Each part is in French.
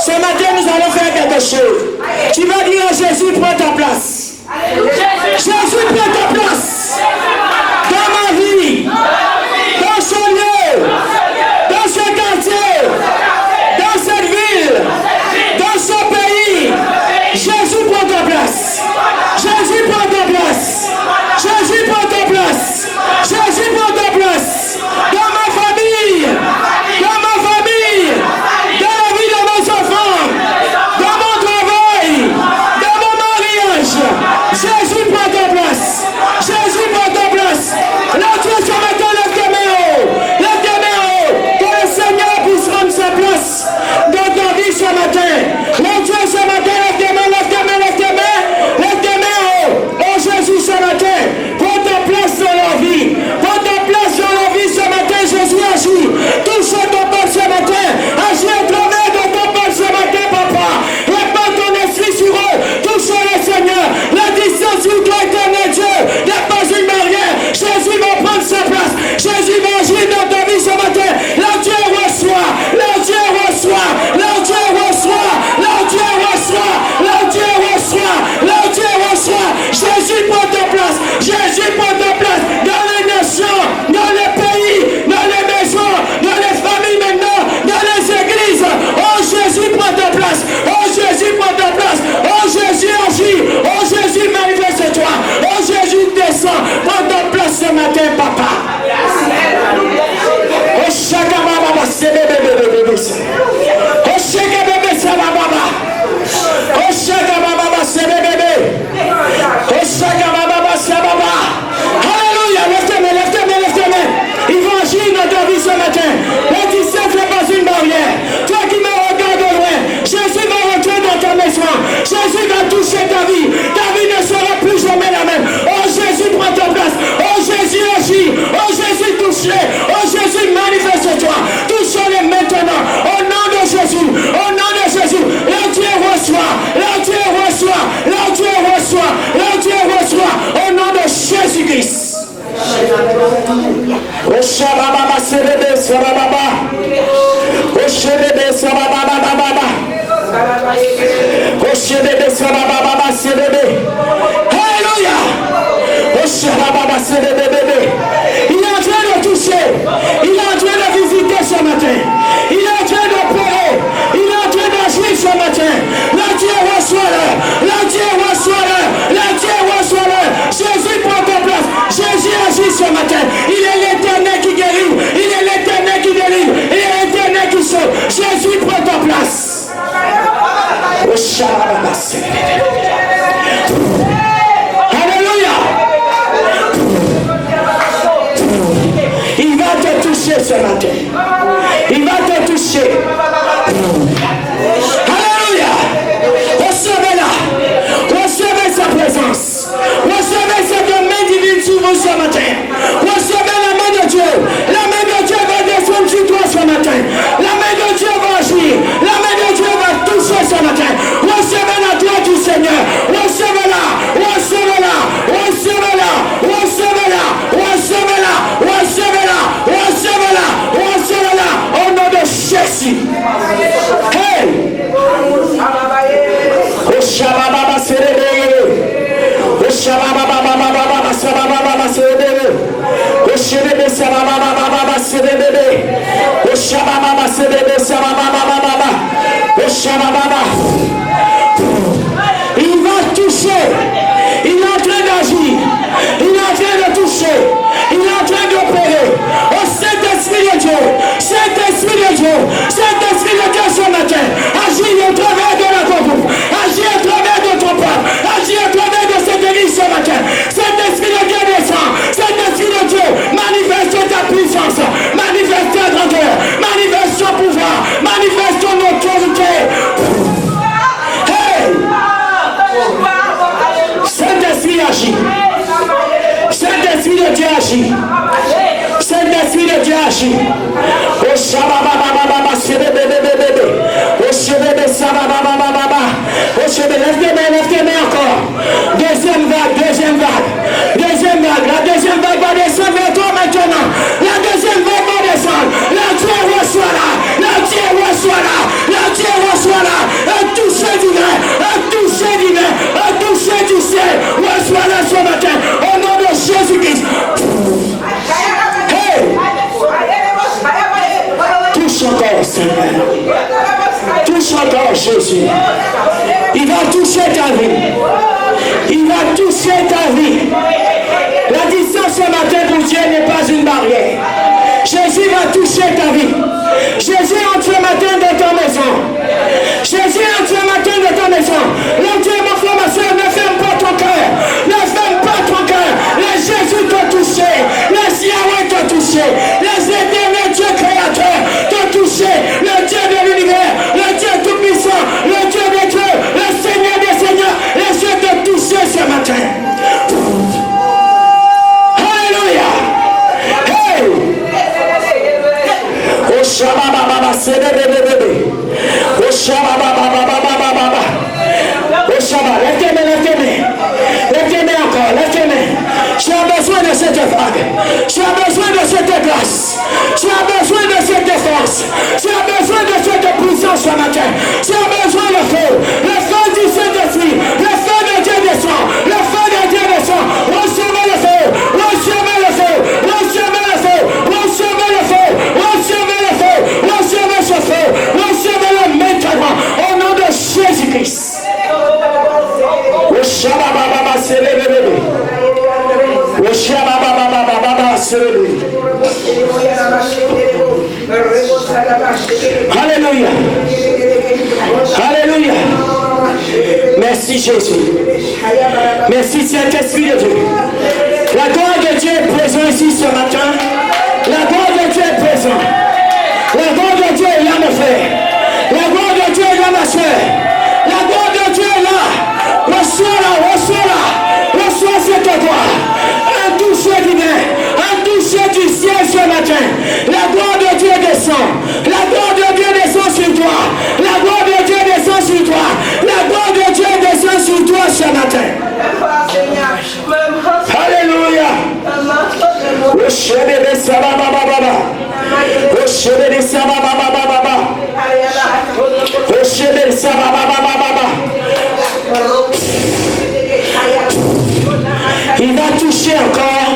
Ce matin, nous allons faire quelque chose. Tu vas dire à Jésus, prends ta place. Jésus, prends ta place. Dans ma vie, dans ce lieu, dans ce quartier, dans cette ville, dans ce pays. Jésus, prends ta place. Jésus, prends ta place. Jésus, prends ta place. Jésus, prends ta place. Dans ma famille, dans ma famille, dans la vie de mes enfants, dans mon travail, dans mon mariage. Jésus, prends ta place. Jésus, prends ta place. Là, Dieu, ce matin, lève tes mains haut. Lève tes mains haut. Que le Seigneur puisse prendre sa place dans ta vie ce matin. Là, Dieu, ce matin, lève tes mains, lève tes mains, lève tes mains. Lève tes mains haut. Oh Jésus, ce matin, prends ta place dans leur vie. Prends ta place dans leur vie ce matin. Jésus, agis. Touche ton peuple ce matin. Agis à travers de ton peuple ce matin, papa. Répand ton esprit sur eux. Touche le Seigneur. La distance où toi éternel Dieu n'est pas une barrière. Jésus va prendre sa place. Jésus va agir dans ta vie ce matin. Là, Dieu reçoit. Là, Dieu reçoit. Là, Dieu reçoit. Là, Dieu reçoit. Là, Dieu reçoit. Là, Dieu reçoit. Jésus prend ta place. Jésus prend ta place dans les nations, dans les pays, dans les maisons, dans les familles maintenant, dans les églises. Oh Jésus prend ta place. Oh Jésus prend ta place. Oh Jésus agit. Oh Jésus manifeste-toi. Oh Jésus descend. Prends ta place ce matin, papa. Oh chaque baba, c'est bébé. Oh chaque bébé, c'est baba. Oh chaque baba, c'est bébé. Oh chaque baba, c'est baba. Alléluia, lève tes mains, lève tes mains, lève tes mains. Il va agir dans ta vie ce matin. Le 17 n'est pas une barrière. Toi qui me regardes de loin, Jésus va rentrer dans ta maison. Jésus va toucher ta vie. Ta vie ne sera plus jamais la même. Oh Jésus, prends ta place. Oh Jésus, agis. Oh Jésus, touche-les. Oh Jésus, manifeste-toi. Touche-les maintenant. Au nom de Jésus. Au nom de Jésus. Là Dieu reçoit. Là Dieu reçoit. Là Dieu reçoit. Là Dieu reçoit. Au nom de Jésus-Christ. Oh Shababa, Sebebe, Sababa. Oh Shebebe, Sababa. Oh Shebebe, Sababa, Sebebe. Alléluia. Oh Shababa, Sebebe. Il est en train de toucher. Il est en train de visiter ce matin. Il est en train d'opérer. Il est en train d'agir ce matin. Là Dieu reçoit-le. Là Dieu reçoit-le. Là Dieu reçoit-le. Jésus prend ta place. Jésus agit ce matin. Il est l'éternel qui guérit. Il est l'éternel qui délivre. Il est l'éternel qui sauve. Jésus prend ta place. Oh Shabbat. Alléluia. Il va te toucher ce matin. Il va te toucher. Alléluia. Recevez-la. Recevez sa présence. Recevez cette main divine sur vous ce matin. Recevez la main de Dieu. La main de Dieu va descendre sur toi ce matin. La main de Dieu va agir. La main de Dieu va toucher ce matin. Recevez la gloire du Seigneur. Recevez-la. Recevez-la. Recevez-la. Recevez-la. Recevez-la. Recevez-la. Recevez-la. Recevez-la. Au nom de Jésus. Hey! Oh Shababa, Serebe. Oh Shababa, Serebe. Oh Shebebe, Serebe. Oh Shababa, Serebe, Oh Shababa. Il va toucher. Il est en train d'agir. Il est en train de toucher. Il est en train d'opérer. Oh Saint-Esprit de Dieu. Saint-Esprit de Dieu. Saint-Esprit de Dieu ce matin. Agis au travers de la groupe. Agis au travers de ton peuple. Agis au travers de cette église ce matin. Saint-Esprit de Dieu descend. Saint-Esprit de Dieu. Manifeste ta puissance. Manifeste ta grandeur. Manifeste ton pouvoir. Manifeste Jésus. Il va toucher ta vie. Il va toucher ta vie. La distance ce matin pour Dieu n'est pas une barrière. Jésus va toucher ta vie. Jésus entre ce matin dans ta maison. Jésus entre ce matin dans ta maison. Le Dieu, mon frère, ma soeur, ne ferme pas ton cœur. Ne ferme pas ton cœur. Le Jésus t'a touché. Le Yahweh t'a touché. Les éternels Dieu créateur t'a touché. Le Dieu de l'univers. Le Dieu tout-puissant. Le Dieu des dieux. Le Seigneur des seigneurs. Les Dieu t'a touché ce matin. Alléluia. Hey. Oh Shabba Baba, c'est bébé. Oh Shabba Baba. Oh Shabba, lève-tes-mains encore, lève-tes-mains. Tu as besoin de cette vague. Tu as besoin de cette grâce. Tu as besoin de cette force. Tu as besoin de cette puissance ce matin. Tu as besoin de feu. Le feu du Saint-Esprit. Le feu de Dieu descend. Le feu de Dieu descend. Recevez le feu. Recevez le feu. Recevez le feu. Recevez le feu. Recevez le feu. Recevez ce feu. Recevez-le maintenant. Au nom de Jésus-Christ. Oh Shabba Baba, c'est bébé. Oh Shabba Baba, c'est bébé. Alléluia. Alléluia. Merci Jésus. Merci Saint-Esprit de Dieu. La gloire de Dieu est présente ici ce matin. La gloire de Dieu est présente. La gloire de Dieu est là, mon frère. La gloire de Dieu est là, ma soeur. La gloire de Dieu est là. Reçois-la. Reçois cette gloire. Un toucher divin. Un toucher du ciel ce matin. La gloire de Dieu descend. La gloire de Dieu descend sur toi. La gloire de Dieu descend sur toi. La gloire de Dieu descend sur toi ce matin. Alléluia. Il va toucher encore.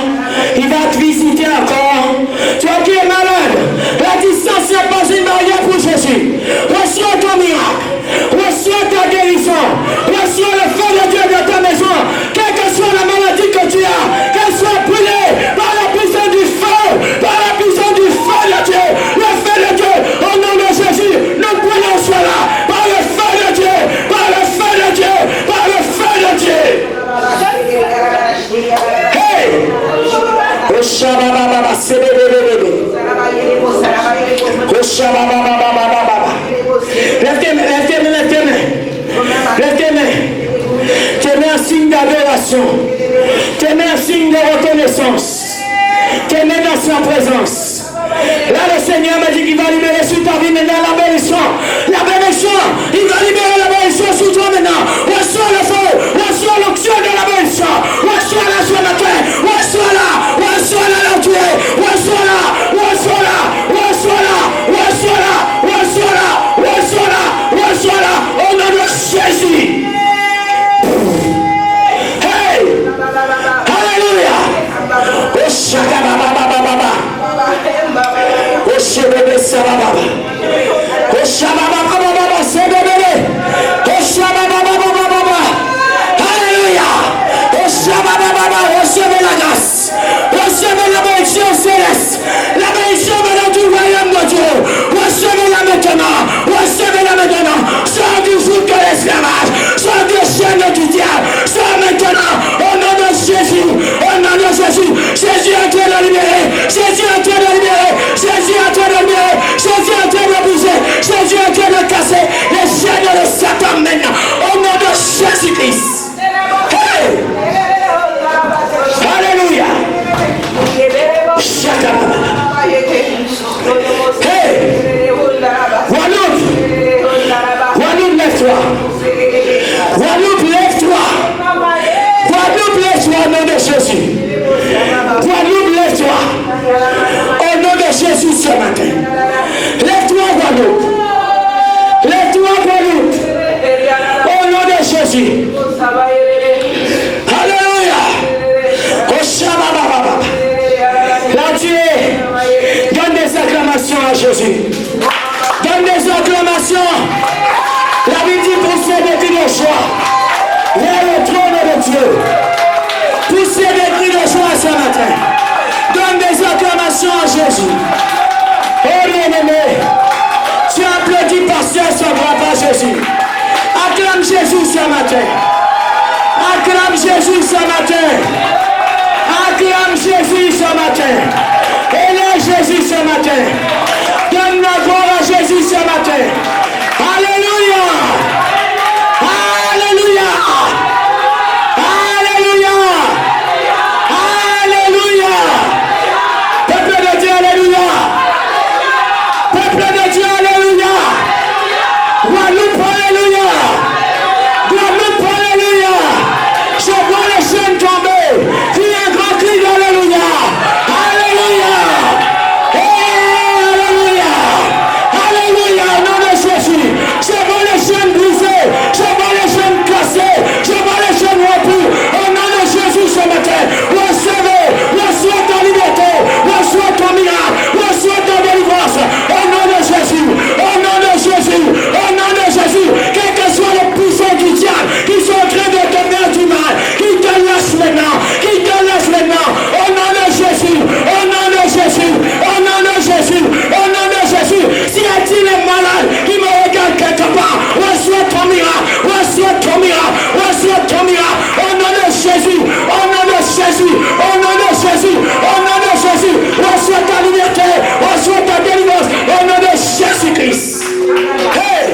Il va te visiter encore. Toi qui es malade, la distance n'est pas une barrière pour Jésus. Reçois ton miracle. Reçois ta guérison. Reçois le feu de Dieu dans ta maison. Quelle que soit la maladie que tu as, qu'elle soit brûlée par la puissance du feu. Par la puissance du feu de Dieu. Le feu de Dieu. Au nom de Jésus, nous brûlons cela. Par le feu de Dieu. Par le feu de Dieu. Par le feu de Dieu. Hey! Oh Shabba Baba, c'est bébé. Oh Shabba Baba. Lève tes mains. Tes mains en signe d'adoration. Tes mains en signe de reconnaissance. Tes mains dans sa présence. Là, le Seigneur m'a dit qu'il va libérer sur ta vie maintenant la bénédiction. La bénédiction. Il va libérer la bénédiction sur toi maintenant. Reçois le feu. Reçois l'onction de la bénédiction. Reçois-la ce matin. Reçois-la. Reçois-la là où tu es. Reçois-la. Reçois-la. Reçois-la. Reçois-la. Reçois-la. Reçois-la. Reçois-la. Au nom de Jésus. Hey. Alléluia. Oh Shaka Baba. Oh Shebebe Sababa. Oh Shababa Baba, c'est bébé. Oh Shababa Baba. Alléluia. Oh Shababa Baba, recevez la grâce. Recevez la bénédiction céleste. La bénédiction venant du royaume de Dieu. Recevez-la maintenant. Recevez-la maintenant. Sors du joug de l'esclavage. Sors du chaîne du diable. Sors maintenant. Au nom de Jésus. Au nom de Jésus. Jésus est en train de libérer. Jésus est en train de libérer. Jésus est en train de libérer. Jésus est en train de briser. Jésus est en train de casser les chaînes de Satan maintenant. Au nom de Jésus-Christ. Hey! Alléluia. Hey! Guadeloupe, lève-toi. Guadeloupe, lève-toi. Guadeloupe, lève-toi au nom de Jésus. Guadeloupe, lève-toi. Au nom de Jésus ce matin. Lève-toi, Guadeloupe. Lève-toi, Guadeloupe. Au nom de Jésus. Acclamation à Jésus. Oh bien-aimé, tu applaudis pasteur son papa Jésus. Acclame Jésus ce matin. Acclame Jésus ce matin. Acclame Jésus ce matin. Élève Jésus ce matin. Donne la gloire à Jésus ce matin. Alléluia. Alléluia. Alléluia. Alléluia. Peuple de Dieu, alléluia. Peuple de Dieu, alléluia. Guadeloupe, alléluia. Guadeloupe, alléluia. Je vois les chaînes tomber. Il y a un grand cri d'alléluia. Alléluia. Alléluia. Alléluia. Au nom de Jésus. Je vois les chaînes brisées. Je vois les chaînes cassées. Je vois les chaînes rompues. Au nom de Jésus ce matin. Recevez. Reçois ta liberté. Reçois ton miracle. Reçois ta délivrance. Au nom de Jésus. Au nom de Jésus. Au nom de Jésus. Quel que soit le puissant du diable qui sont en train de te faire du mal, qui te laisse maintenant. Qui te laisse maintenant. Au nom de Jésus. Au nom de Jésus. Au nom de Jésus. Au nom de Jésus. Si est-il est malade qui me regarde quelque part, reçois ton miracle. Reçois ton miracle. Reçois ton miracle. Au nom de Jésus. Au nom de Jésus. Au nom de Jésus. Au nom de Jésus. Reçois ta liberté. Reçois ta délivrance. Au nom de Jésus-Christ. Hey!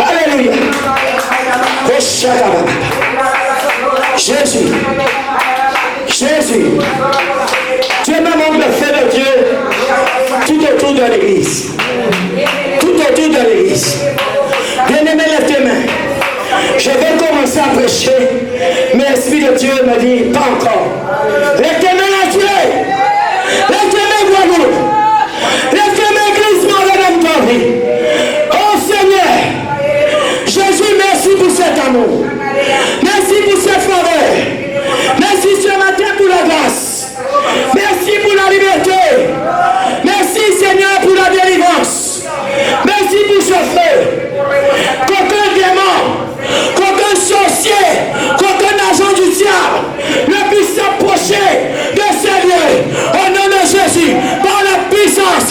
Alléluia. Jésus. Jésus. Dieu me montre le fait de Dieu tout autour de l'église. Tout autour de l'église. Bien-aimé, lève tes mains. Je vais commencer à prêcher, mais l'Esprit de Dieu me dit pas encore. Lève tes mains à Dieu. Lève tes mains, Guadeloupe. Lève tes mains, Église, mon dans ta vie. Oh Seigneur, Jésus, merci pour cet amour. Merci pour cette faveur. Merci ce matin pour la grâce. Merci pour la liberté. Merci Seigneur pour la délivrance. Merci pour ce feu. Qu'aucun démon, qu'aucun sorcier, qu'aucun agent du diable ne puisse s'approcher de ces lieux. Au nom de Jésus, par la puissance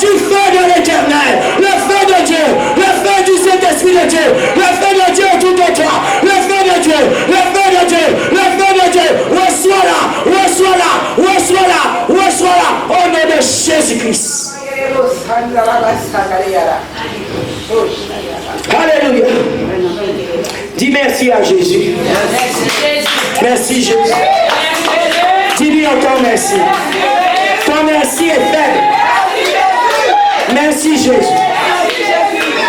du feu de l'Éternel, le feu de Dieu, le feu du Saint-Esprit de Dieu, le feu de Dieu tout de toi, le feu de Dieu, le feu de Dieu, le feu de Dieu, reçois-la, reçois-la, reçois-la, reçois-la, au nom de Jésus-Christ. Alléluia. Dis merci à Jésus. Merci Jésus. Dis-lui encore merci. Ton merci est faible. Merci Jésus.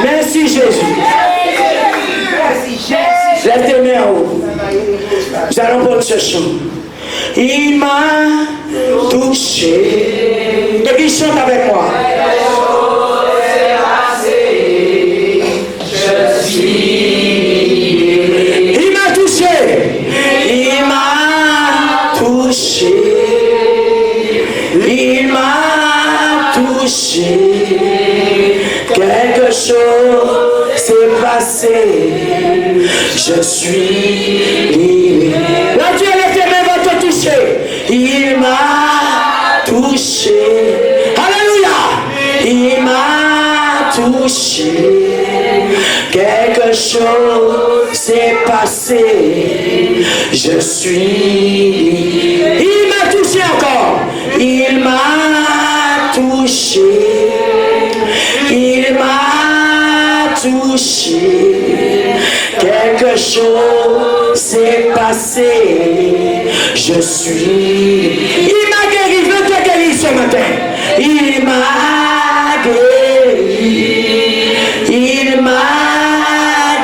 Merci Jésus. Lève tes mains en haut. Nous allons prendre ce chant. Il m'a touché. Et il chante avec moi. Je suis. Il m'a touché. Il m'a touché. Il m'a touché. Quelque chose s'est passé. Je suis libre. La Dieu, lève tes mains, va te toucher. Il m'a touché. Alléluia. Il m'a touché. Quelque chose s'est passé. Je suis libre. Il m'a touché encore. Il m'a touché. Il m'a touché. Quelque chose s'est passé. Je suis. Il m'a guéri. Veut te guérir ce matin. Il m'a guéri. Il m'a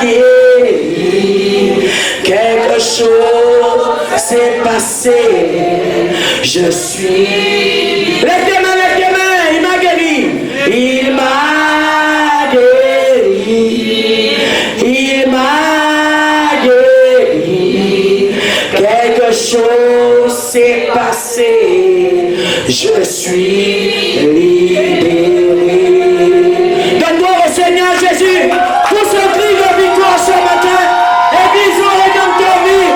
guéri. Quelque chose s'est passé. Je suis. Lève tes mains, lève tes mains. Il m'a guéri. Il m'a guéri. Il m'a guéri. Quelque chose s'est passé. Je suis libéré. Donne-toi au Seigneur Jésus pour ce cri de victoire ce matin. Église, on est dans ta vie.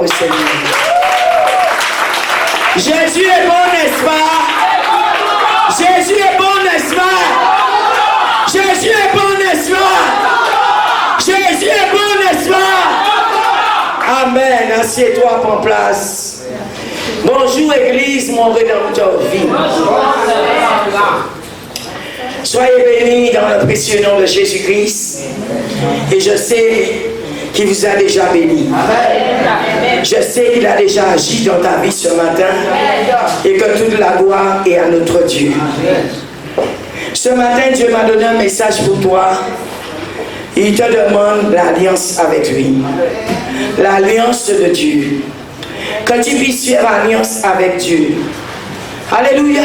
au Seigneur. Jésus est bon, n'est-ce pas? Jésus est bon, n'est-ce pas? Jésus est bon, n'est-ce pas? Jésus est bon, n'est-ce pas? Amen. Assieds-toi, prends place. Bonjour Église, mon Rédempteur vit. Soyez bénis dans le précieux nom de Jésus-Christ. Et je sais qu'il vous a déjà béni. Je sais qu'il a déjà agi dans ta vie ce matin. Et que toute la gloire est à notre Dieu. Ce matin, Dieu m'a donné un message pour toi. Il te demande l'alliance avec lui. L'alliance de Dieu. Que tu puisses faire alliance avec Dieu. Alléluia.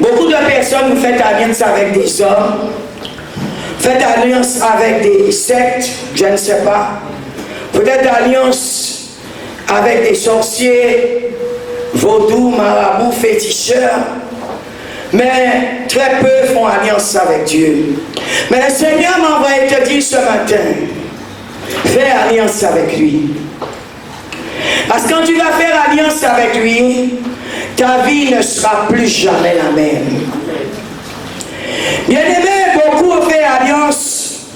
Beaucoup de personnes vous faites alliance avec des hommes. Faites alliance avec des sectes, je ne sais pas. Peut-être alliance avec des sorciers, vaudous, marabouts, féticheurs. Mais très peu font alliance avec Dieu. Mais le Seigneur m'a envoyé te dire ce matin, fais alliance avec lui. Parce que quand tu vas faire alliance avec lui, ta vie ne sera plus jamais la même. Bien-aimés, beaucoup ont fait alliance,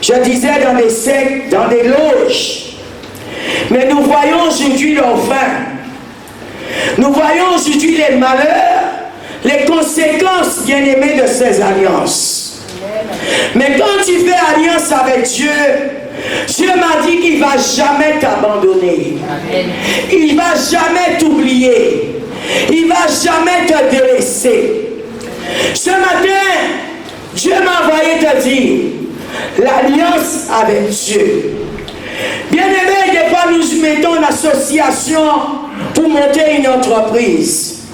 je disais, dans des sectes, dans des loges. Mais nous voyons aujourd'hui leur fin. Nous voyons aujourd'hui les malheurs, les conséquences, bien-aimés, de ces alliances. Mais quand tu fais alliance avec Dieu, Dieu m'a dit qu'il ne va jamais t'abandonner. Il ne va jamais t'oublier. Il ne va jamais te délaisser. Ce matin, Dieu m'a envoyé te dire l'alliance avec Dieu. Bien-aimés, des fois nous mettons en association pour monter une entreprise.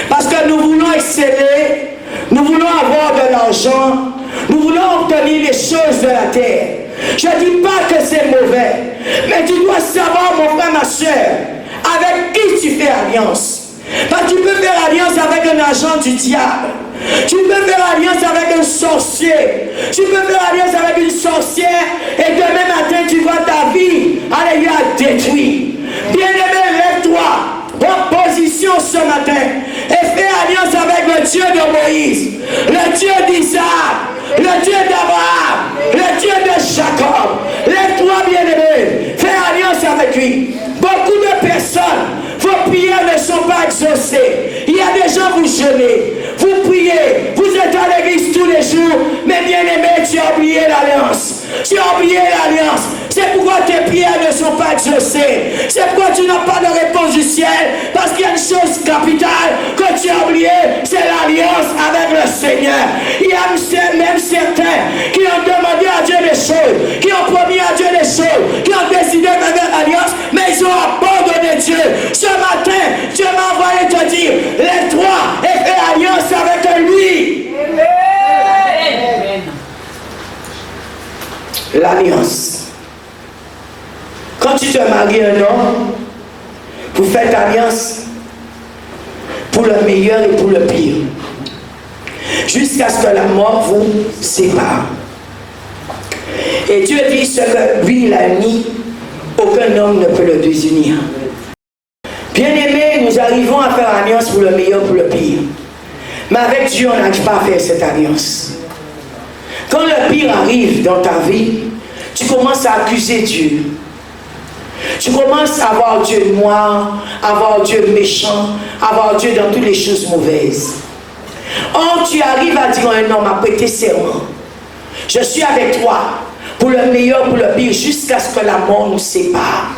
Parce que nous voulons exceller, nous voulons avoir de l'argent, nous voulons obtenir les choses de la terre. Je ne dis pas que c'est mauvais, mais tu dois savoir, mon frère, ma soeur, avec qui tu fais alliance. Parce que tu peux faire alliance avec un agent du diable. Tu peux faire alliance avec un sorcier. Tu peux faire alliance avec une sorcière. Et demain matin, tu vois ta vie, alléluia, détruite. Bien-aimé, lève-toi en position ce matin et fais alliance avec le Dieu de Moïse, le Dieu d'Isaac, le Dieu d'Abraham, le Dieu de Jacob. Lève-toi, bien-aimé, fais alliance avec lui. Beaucoup de personnes, vos prières ne sont pas exaucées. Il y a des gens, vous jeûnez, vous priez, vous êtes à l'église tous les jours, mais bien-aimé, tu as oublié l'alliance. Tu as oublié l'alliance. C'est pourquoi tes prières ne sont pas exaucées. C'est pourquoi tu n'as pas de réponse du ciel. Parce qu'il y a une chose capitale que tu as oublié, c'est l'alliance avec le Seigneur. Il y a même certains qui ont demandé à Dieu des choses, qui ont promis à Dieu des choses, qui ont décidé de faire alliance, mais ils ont abandonné Dieu. Ce matin, Dieu m'a envoyé te dire, lève-toi et fais alliance avec lui. Amen. L'alliance. Quand tu te maries un homme, vous faites alliance pour le meilleur et pour le pire. Jusqu'à ce que la mort vous sépare. Et Dieu dit ce que lui il a mis, aucun homme ne peut le désunir. Bien-aimés, nous arrivons à faire alliance pour le meilleur, pour le pire. Mais avec Dieu, on n'arrive pas à faire cette alliance. Quand le pire arrive dans ta vie, tu commences à accuser Dieu. Tu commences à voir Dieu noir, à voir Dieu méchant, à voir Dieu dans toutes les choses mauvaises. Or, tu arrives à dire à un homme, à prêter serment. Je suis avec toi pour le meilleur, pour le pire, jusqu'à ce que la mort nous sépare.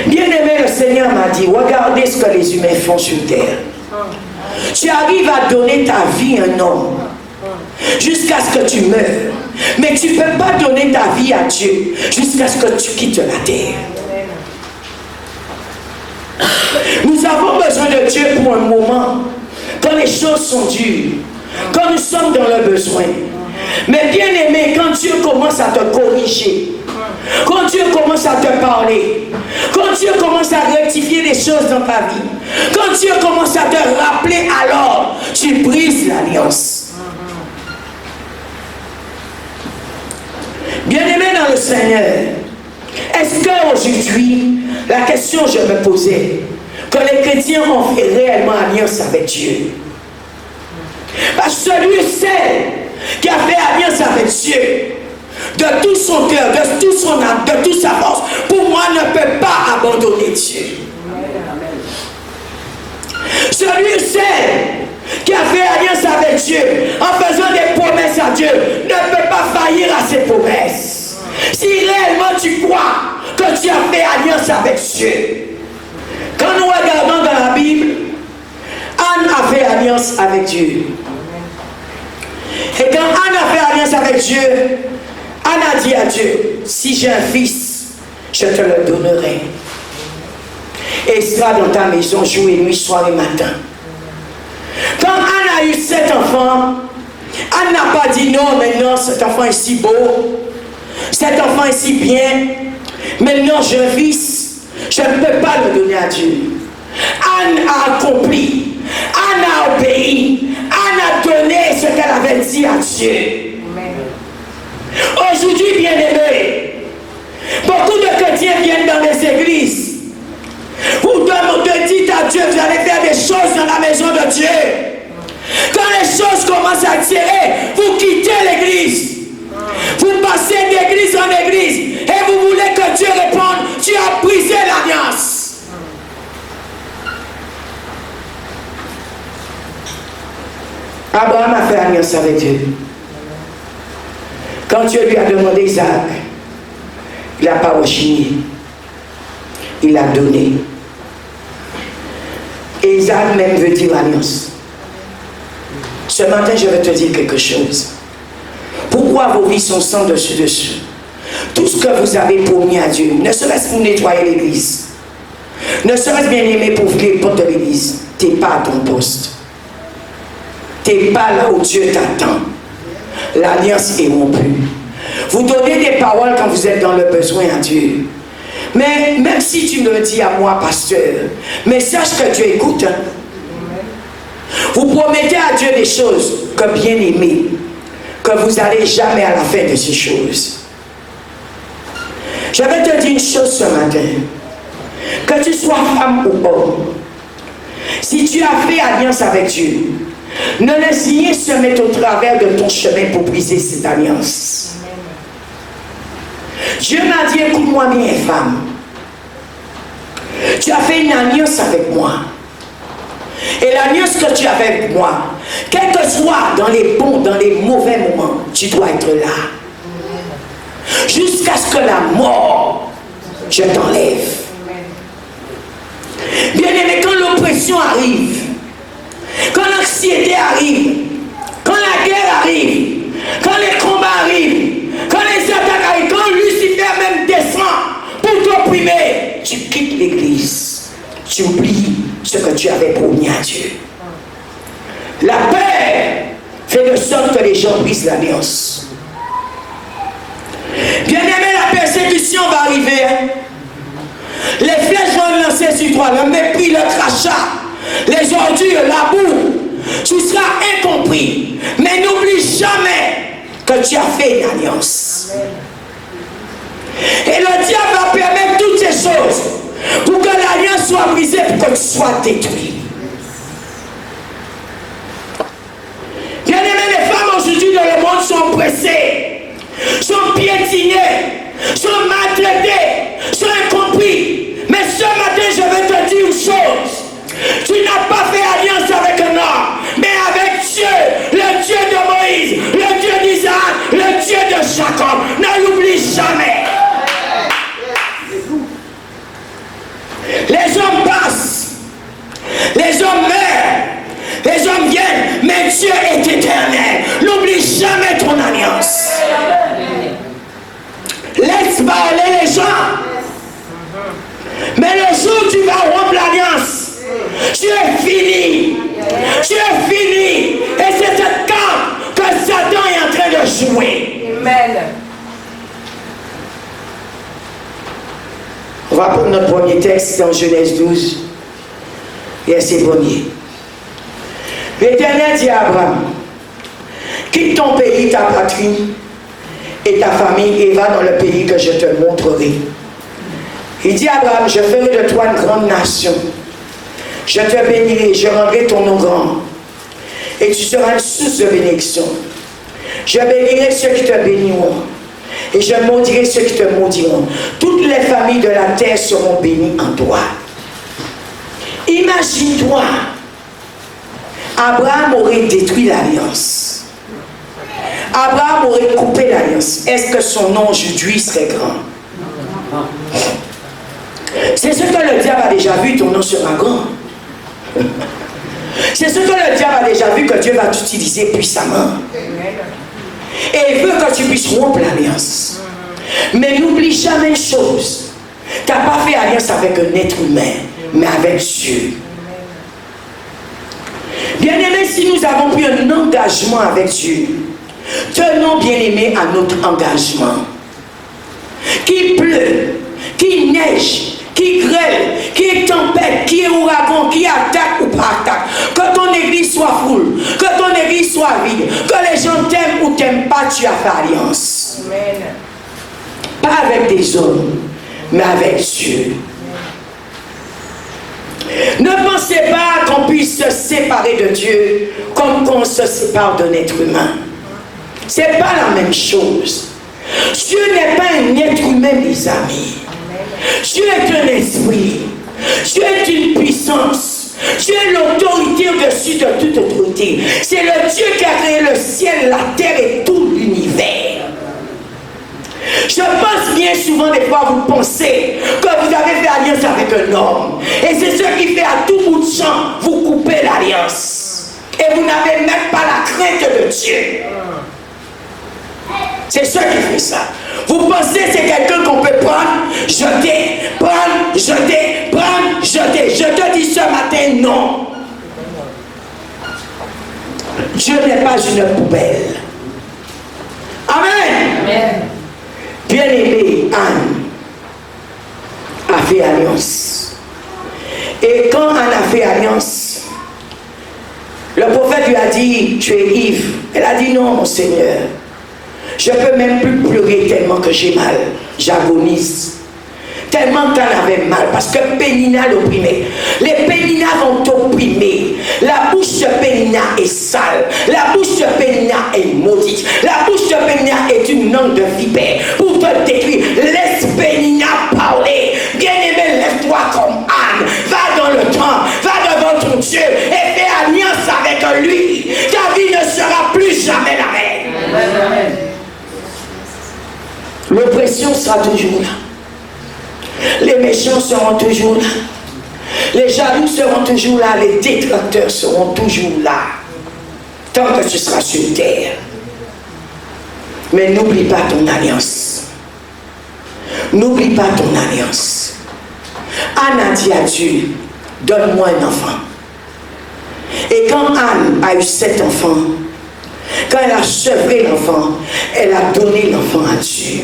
Bien-aimé, le Seigneur m'a dit, regardez ce que les humains font sur terre. Tu arrives à donner ta vie à un homme jusqu'à ce que tu meurs. Mais tu ne peux pas donner ta vie à Dieu jusqu'à ce que tu quittes la terre. Nous avons besoin de Dieu pour un moment, quand les choses sont dures, quand nous sommes dans le besoin. Mais bien aimé, quand Dieu commence à te corriger, quand Dieu commence à te parler, quand Dieu commence à rectifier les choses dans ta vie, quand Dieu commence à te rappeler, alors tu brises l'alliance. Bien-aimé dans le Seigneur, est-ce qu'aujourd'hui, la question que je me posais, que les chrétiens ont fait réellement alliance avec Dieu? Parce que celui qui a fait alliance avec Dieu, de tout son cœur, de toute son âme, de toute sa force, pour moi ne peut pas abandonner Dieu. Celui qui a fait alliance avec Dieu en faisant des promesses à Dieu ne peut pas faillir à ses promesses. Si réellement tu crois que tu as fait alliance avec Dieu. Quand nous regardons dans la Bible, Anne a fait alliance avec Dieu. Et quand Anne a fait alliance avec Dieu, Anne a dit à Dieu, si j'ai un fils, je te le donnerai. Et il sera dans ta maison jour et nuit, soir et matin. Quand Anne a eu 7 enfants, Anne n'a pas dit non, maintenant cet enfant est si beau, cet enfant est si bien, maintenant j'ai un fils, je ne peux pas le donner à Dieu. Anne a accompli, Anne a obéi, Anne a donné ce qu'elle avait dit à Dieu. Aujourd'hui, bien-aimés, beaucoup de chrétiens viennent dans les églises. Vous dites à Dieu, vous allez faire des choses dans la maison de Dieu. Quand les choses commencent à tirer, vous quittez l'église. Vous passez d'église en église et vous voulez que Dieu réponde, tu as brisé l'alliance. Abraham a fait alliance avec Dieu. Quand Dieu lui a demandé Isaac, il n'a pas rechigné. Il a donné. Et Isaac même veut dire alliance. Ce matin, je vais te dire quelque chose. Pourquoi vos vies sont sans dessus? Tout ce que vous avez promis à Dieu, ne serait-ce pour nettoyer l'église, ne serait-ce bien aimé pour ouvrir les portes de l'église, tu n'es pas à ton poste. Tu n'es pas là où Dieu t'attend. L'alliance est rompue. Vous donnez des paroles quand vous êtes dans le besoin à Dieu. Mais même si tu me le dis à moi, pasteur, mais sache que Dieu écoute. Hein? Vous promettez à Dieu des choses que bien aimé, que vous n'allez jamais à la fin de ces choses. Je vais te dire une chose ce matin. Que tu sois femme ou homme, si tu as fait alliance avec Dieu, ne laisse rien se mettre au travers de ton chemin pour briser cette alliance. Dieu m'a dit, écoute-moi bien, femme. Tu as fait une alliance avec moi. Et l'alliance que tu as fait avec moi, quel que soit dans les bons, dans les mauvais moments, tu dois être là. Jusqu'à ce que la mort, je t'enlève. Bien aimé, quand l'oppression arrive, quand l'anxiété arrive, quand la guerre arrive, quand les combats arrivent, quand les attaques arrivent, quand Lucifer même descend pour t'opprimer, tu quittes l'église. Tu oublies ce que tu avais promis à Dieu. La peur fait de sorte que les gens brisent l'alliance. Bien aimé, la persécution va arriver. Les flèches vont lancer sur toi, le mépris, le crachat, les ordures, la boue. Tu seras incompris. Mais n'oublie jamais que tu as fait une alliance. Et le diable va permettre toutes ces choses pour que l'alliance soit brisée, pour que tu sois détruit. Bien aimé, les femmes aujourd'hui dans le monde sont pressées, sont piétinées, sont maltraitées, sont incompris. Mais ce matin, je vais te dire une chose. Tu n'as pas fait alliance avec un homme, mais avec Dieu, le Dieu de Moïse, le Dieu d'Isaac, le Dieu de Jacob. Ne l'oublie jamais. Les hommes passent, les hommes meurent, les hommes viennent, mais Dieu est éternel. N'oublie jamais ton alliance. Laisse parler les gens. Mais le jour où tu vas rompre l'alliance, tu es fini. Tu es fini. Et c'est cette carte que Satan est en train de jouer. Amen. On va prendre notre premier texte dans Genèse 12, verset 1er. L'Éternel dit à Abraham, quitte ton pays, ta patrie, et ta famille et va dans le pays que je te montrerai. Il dit à Abraham, je ferai de toi une grande nation. Je te bénirai, je rendrai ton nom grand. Et tu seras une source de bénédiction. Je bénirai ceux qui te béniront. Et je maudirai ceux qui te maudiront. Toutes les familles de la terre seront bénies en toi. Imagine-toi, Abraham aurait détruit l'alliance. Abraham aurait coupé l'alliance. Est-ce que son nom aujourd'hui serait grand? C'est ce que le diable a déjà vu, ton nom sera grand. C'est ce que le diable a déjà vu, que Dieu va t'utiliser puissamment. Et il veut que tu puisses rompre l'alliance. Mais n'oublie jamais une chose. Tu n'as pas fait alliance avec un être humain, mais avec Dieu. Bien-aimés, si nous avons pris un engagement avec Dieu, tenons bien-aimés à notre engagement. Qu'il pleut, qu'il neige, qui grêle, qui est tempête, qui est ouragan, qui attaque ou pas attaque, que ton église soit full, que ton église soit vide, que les gens t'aiment ou t'aiment pas, tu as fait alliance. Amen. Pas avec des hommes, mais avec Dieu. Ne pensez pas qu'on puisse se séparer de Dieu comme qu'on se sépare d'un être humain. C'est pas la même chose. Dieu n'est pas un être humain, mes amis. Dieu est un esprit. Dieu est une puissance. Dieu est l'autorité au-dessus de toute autorité. C'est le Dieu qui a créé le ciel, la terre et tout l'univers. Je pense bien souvent, des fois, vous pensez que vous avez fait alliance avec un homme. Et c'est ce qui fait à tout bout de champ, vous coupez l'alliance. Et vous n'avez même pas la crainte de Dieu. C'est ce qui fait ça. Vous pensez que c'est quelqu'un qu'on peut prendre, jeter, prendre, jeter, prendre, jeter. Je te dis ce matin, non. Dieu n'est pas une poubelle. Amen. Amen. Bien-aimé, Anne a fait alliance. Et quand Anne a fait alliance, le prophète lui a dit, tu es ivre. Elle a dit, non, mon Seigneur. Je ne peux même plus pleurer tellement que j'ai mal. J'agonise. Tellement qu'elle avait mal. Parce que Pénina l'opprimait. Les Péninas vont t'opprimer. La bouche de Pénina est sale. La bouche de Pénina est maudite. La bouche de Pénina est une langue de vipère. Pour te détruire. Laisse Pénina parler. Bien-aimé, lève-toi comme Anne. Va dans le temps. Va devant ton Dieu. Et fais alliance avec lui. Ta vie ne sera plus jamais la même. Amen. L'oppression sera toujours là. Les méchants seront toujours là. Les jaloux seront toujours là. Les détracteurs seront toujours là. Tant que tu seras sur terre. Mais n'oublie pas ton alliance. N'oublie pas ton alliance. Anne a dit à Dieu, donne-moi un enfant. Et quand Anne a eu 7 enfants, quand elle a sevré l'enfant, elle a donné l'enfant à Dieu.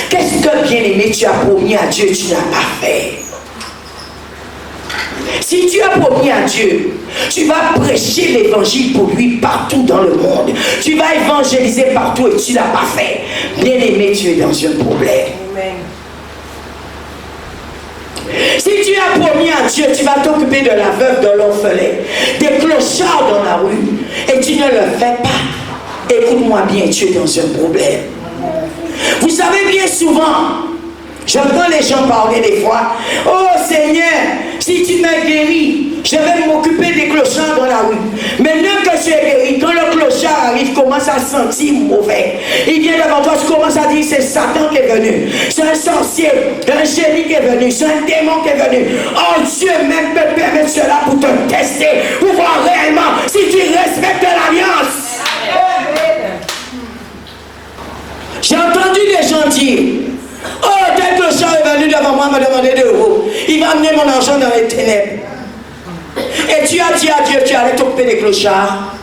Qu'est-ce que, bien-aimé, tu as promis à Dieu, tu n'as pas fait? Si tu as promis à Dieu, tu vas prêcher l'évangile pour lui partout dans le monde. Tu vas évangéliser partout et tu ne l'as pas fait. Bien-aimé, tu es dans un problème. Amen. Si tu as promis à Dieu, tu vas t'occuper de la veuve, de l'orphelin, des clochards dans la rue, et tu ne le fais pas. Écoute-moi bien, tu es dans un problème. Vous savez, bien souvent, j'entends les gens parler des fois, oh Seigneur, si tu m'as guéri, je vais m'occuper des clochards dans la rue. Maintenant que tu es guéri, quand le clochard arrive, commence à sentir mauvais. Il vient devant toi, tu commences à dire c'est Satan qui est venu, c'est un sorcier, un génie qui est venu, c'est un démon qui est venu. Oh Dieu même peut permettre cela pour te tester, pour voir réellement si tu respectes l'alliance. J'ai entendu des gens dire, oh, tel clochard est venu devant moi me demander 2 euros. Il va amener mon argent dans les ténèbres. Et tu as dit à Dieu, tu allais t'occuper des clochards.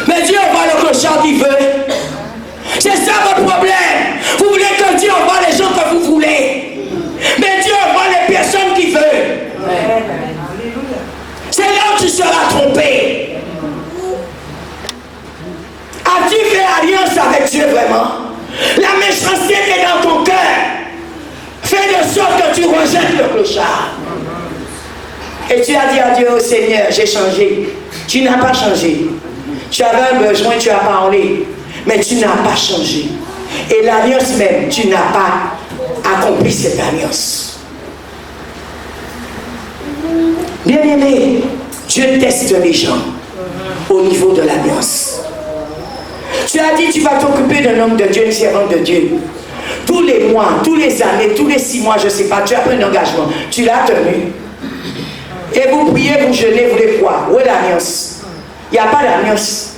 Mais Dieu envoie le clochard qu'il veut. C'est ça votre problème. Vous voulez que Dieu envoie les gens que vous voulez. Mais Dieu envoie les personnes qu'il veut. C'est là où tu seras trompé. As-tu fait l'alliance avec Dieu vraiment. La méchanceté est dans ton cœur. Fais de sorte que tu rejettes le clochard. Et tu as dit à Dieu, oh Seigneur, j'ai changé. Tu n'as pas changé. Tu avais un besoin, tu as parlé. Mais tu n'as pas changé. Et l'alliance même, tu n'as pas accompli cette alliance. Bien-aimé, Dieu teste les gens au niveau de l'alliance. Tu as dit, tu vas t'occuper d'un homme de Dieu, une servante de Dieu. Tous les mois, tous les années, tous les 6 mois, je ne sais pas, tu as pris un engagement. Tu l'as tenu. Et vous priez, vous jeûnez, vous voulez quoi? Où est l'alliance? Il n'y a pas d'alliance.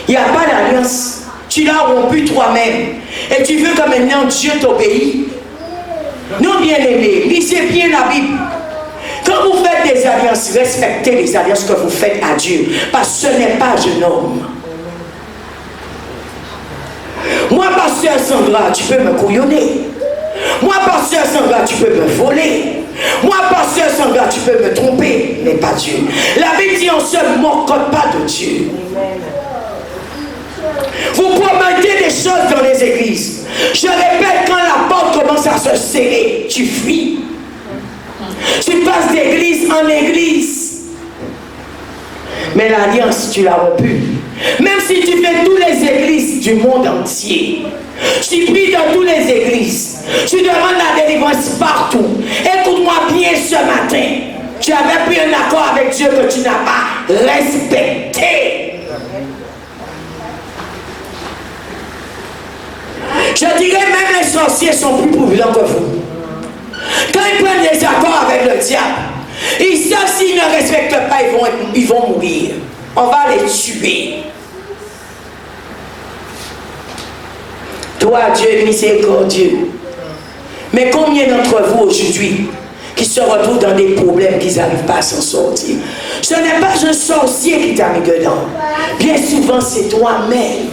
Il n'y a pas d'alliance. Tu l'as rompu toi-même. Et tu veux que maintenant Dieu t'obéisse. Non, bien-aimé, lisez bien la Bible. Quand vous faites des alliances, respectez les alliances que vous faites à Dieu. Parce que ce n'est pas un homme. Moi, pasteur Sandra, tu peux me couillonner. Moi, pasteur Sandra, tu peux me voler. Moi, pasteur Sandra, tu peux me tromper. Mais pas Dieu. La Bible dit, on ne se moque pas de Dieu. Vous promettez des choses dans les églises. Je répète, quand la porte commence à se serrer, tu fuis. Tu passes d'église en église. Mais l'alliance, tu l'as rompue. Même si tu fais toutes les églises du monde entier, tu pries dans toutes les églises, tu demandes la délivrance partout. Écoute-moi bien ce matin. Tu avais pris un accord avec Dieu que tu n'as pas respecté. Je dirais même les sorciers sont plus prudents que vous. Quand ils prennent des accords avec le diable, ils savent s'ils ne respectent pas, ils vont mourir. On va les tuer. Toi, Dieu est miséricordieux. Mais combien d'entre vous aujourd'hui qui se retrouvent dans des problèmes qu'ils n'arrivent pas à s'en sortir? Ce n'est pas un sorcier qui t'a mis dedans. Bien souvent, c'est toi-même.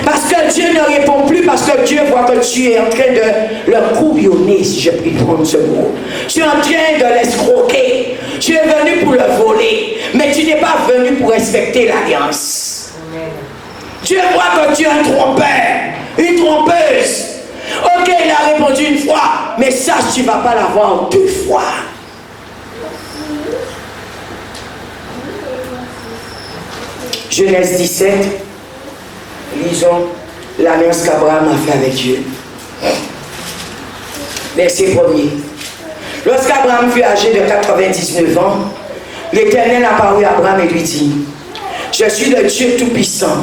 Parce que Dieu ne répond plus, parce que Dieu voit que tu es en train de le couillonner, si je puis prendre ce mot. Tu es en train de l'escroquer. Tu es venu pour le voler, mais tu n'es pas venu pour respecter l'alliance. Dieu voit que tu es un trompeur, une trompeuse. Ok, il a répondu une fois, mais sache, tu ne vas pas l'avoir 2 fois. Genèse 17. Lisons l'alliance qu'Abraham a fait avec Dieu. Verset 1er. Lorsqu'Abraham fut âgé de 99 ans, l'Éternel apparut à Abraham et lui dit, je suis le Dieu Tout-Puissant.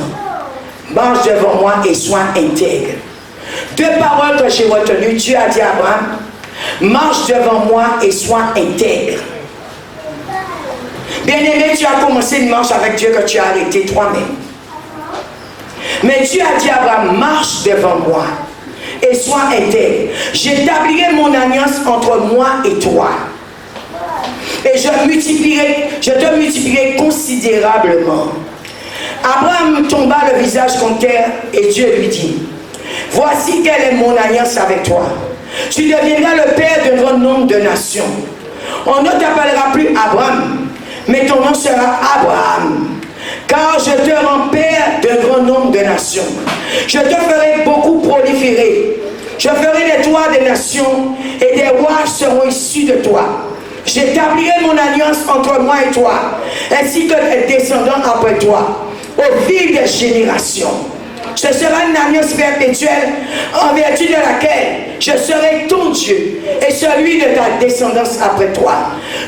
Marche devant moi et sois intègre. 2 paroles que j'ai retenues. Dieu a dit à Abraham, marche devant moi et sois intègre. Bien-aimé, tu as commencé une marche avec Dieu que tu as arrêté toi-même. Mais Dieu a dit à Abraham, marche devant moi et sois intègre. J'établirai mon alliance entre moi et toi. Et je te multiplierai considérablement. Abraham tomba le visage contre terre et Dieu lui dit, voici quelle est mon alliance avec toi. Tu deviendras le père d'un grand nombre de nations. On ne t'appellera plus Abraham, mais ton nom sera Abraham. Car je te rends père d'un grand nombre de nations. Je te ferai beaucoup proliférer. Je ferai de toi des nations et des rois seront issus de toi. J'établirai mon alliance entre moi et toi, ainsi que tes descendants après toi, au fil des générations. Ce sera une alliance perpétuelle en vertu de laquelle je serai ton Dieu et celui de ta descendance après toi.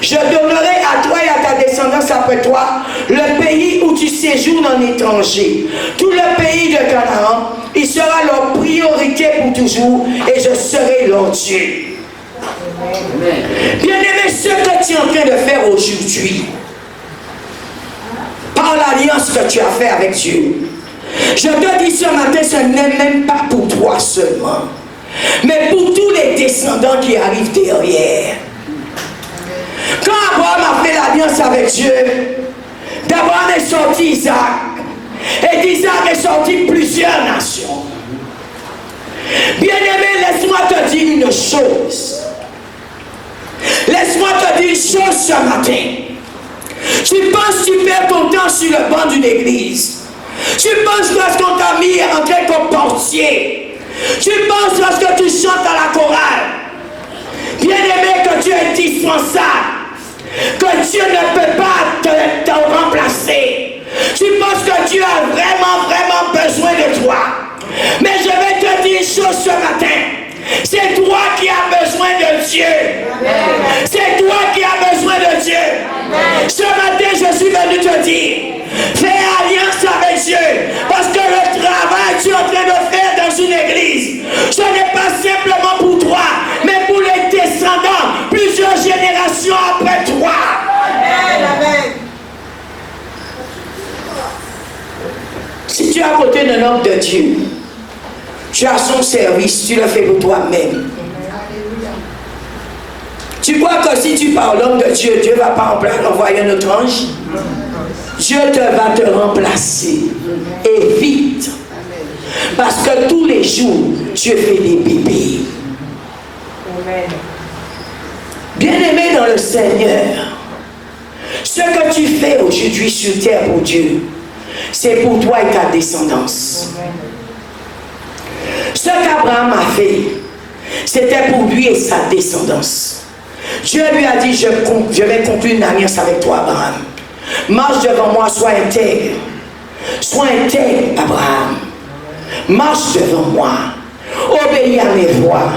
Je donnerai à toi et à ta descendance après toi le pays où tu séjournes en étranger. Tout le pays de Canaan, il sera leur priorité pour toujours et je serai leur Dieu. Bien-aimé, ce que tu es en train de faire aujourd'hui, par l'alliance que tu as fait avec Dieu, je te dis ce matin, ce n'est même pas pour toi seulement, mais pour tous les descendants qui arrivent derrière. Quand Abraham a fait l'alliance avec Dieu, d'Abraham est sorti Isaac, et d'Isaac est sorti plusieurs nations. Bien-aimé, laisse-moi te dire une chose. Laisse-moi te dire une chose ce matin. Tu penses que tu perds ton temps sur le banc d'une église. Tu penses lorsqu'on t'a mis en tant que portier. Tu penses lorsque tu chantes à la chorale. Bien-aimé, que tu es indispensable. Que Dieu ne peut pas te remplacer. Tu penses que Dieu a vraiment besoin de toi. Mais je vais te dire une chose ce matin. C'est toi qui as besoin de Dieu. C'est toi qui as besoin de Dieu. Ce matin, je suis venu te dire, fais alliance avec Dieu. Parce que le travail que tu es en train de faire dans une église, ce n'est pas simplement pour toi, mais pour les descendants, plusieurs générations après toi. Amen. Si tu es à côté d'un homme de Dieu, tu as son service, tu le fais pour toi-même. Tu crois que si tu parles l'homme de Dieu, Dieu ne va pas envoyer un autre ange? Dieu va te remplacer. Et vite. Parce que tous les jours, Dieu fait des bébés. Bien-aimé dans le Seigneur, ce que tu fais aujourd'hui sur terre pour Dieu, c'est pour toi et ta descendance. Ce qu'Abraham a fait, c'était pour lui et sa descendance. Dieu lui a dit, je vais conclure une alliance avec toi, Abraham. Marche devant moi, sois intègre. Sois intègre, Abraham. Marche devant moi. Obéis à mes voies.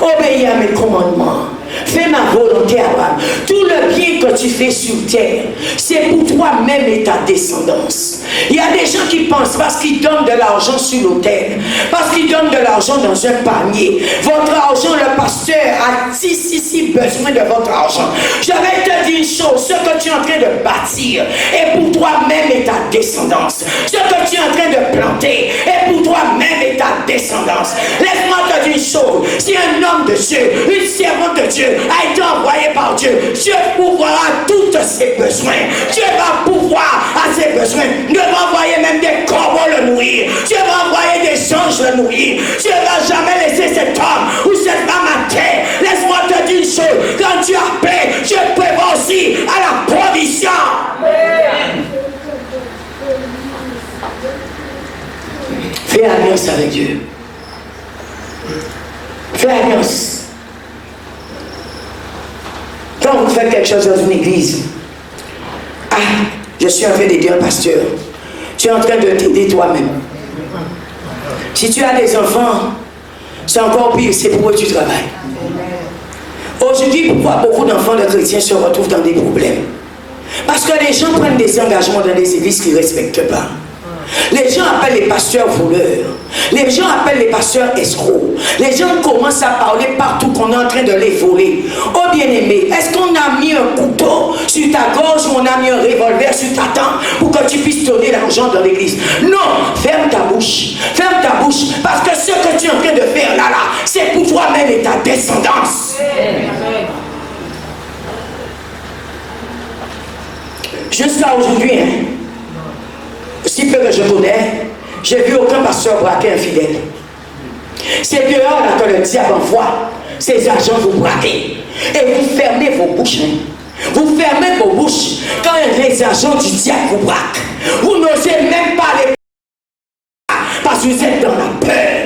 Obéis à mes commandements. Fais ma volonté, Abraham. Tout le bien que tu fais sur terre, c'est pour toi-même et ta descendance. Il y a des gens qui pensent parce qu'ils donnent de l'argent sur l'autel, parce qu'ils donnent de l'argent dans un panier. Votre argent, le pasteur a si besoin de votre argent. Je vais te dire une chose, ce que tu es en train de bâtir est pour toi-même et ta descendance. Ce que tu es en train de planter est pour toi-même et ta descendance. Laisse-moi te dire une chose, si un homme de Dieu, une servante de Dieu a été envoyé par Dieu, Dieu pourvoira tous ses besoins. Dieu va pourvoir à ses besoins. Dieu va envoyer même des corbeaux le nourrir. Dieu va envoyer des anges le nourrir. Dieu ne va jamais laisser cet homme ou cette femme à terre. Laisse-moi te dire une chose, quand Dieu a paix, Dieu prévoit aussi à la provision. Fais alliance avec Dieu. Fais alliance. Quand vous faites quelque chose dans une église, je suis en train d'aider un pasteur. Tu es en train de t'aider toi-même. Si tu as des enfants, c'est encore pire, c'est pour eux que tu travailles. Aujourd'hui, pourquoi beaucoup d'enfants de chrétiens se retrouvent dans des problèmes? Parce que les gens prennent des engagements dans des églises qu'ils ne respectent pas. Les gens appellent les pasteurs voleurs. Les gens appellent les pasteurs escrocs. Les gens commencent à parler partout qu'on est en train de les voler. Oh bien-aimé, est-ce qu'on a mis un couteau sur ta gorge ou on a mis un revolver sur ta tempe pour que tu puisses donner l'argent dans l'église? Non, ferme ta bouche. Ferme ta bouche. Parce que ce que tu es en train de faire là, c'est pour toi-même et ta descendance. Jusqu'à aujourd'hui, si peu que je connais, j'ai vu aucun pasteur braquer un fidèle. C'est dehors là que le diable envoie ces agents vous braquer. Et vous fermez vos bouches. Vous fermez vos bouches quand les agents du diable vous braquent. Vous n'osez même pas les parce que vous êtes dans la peur.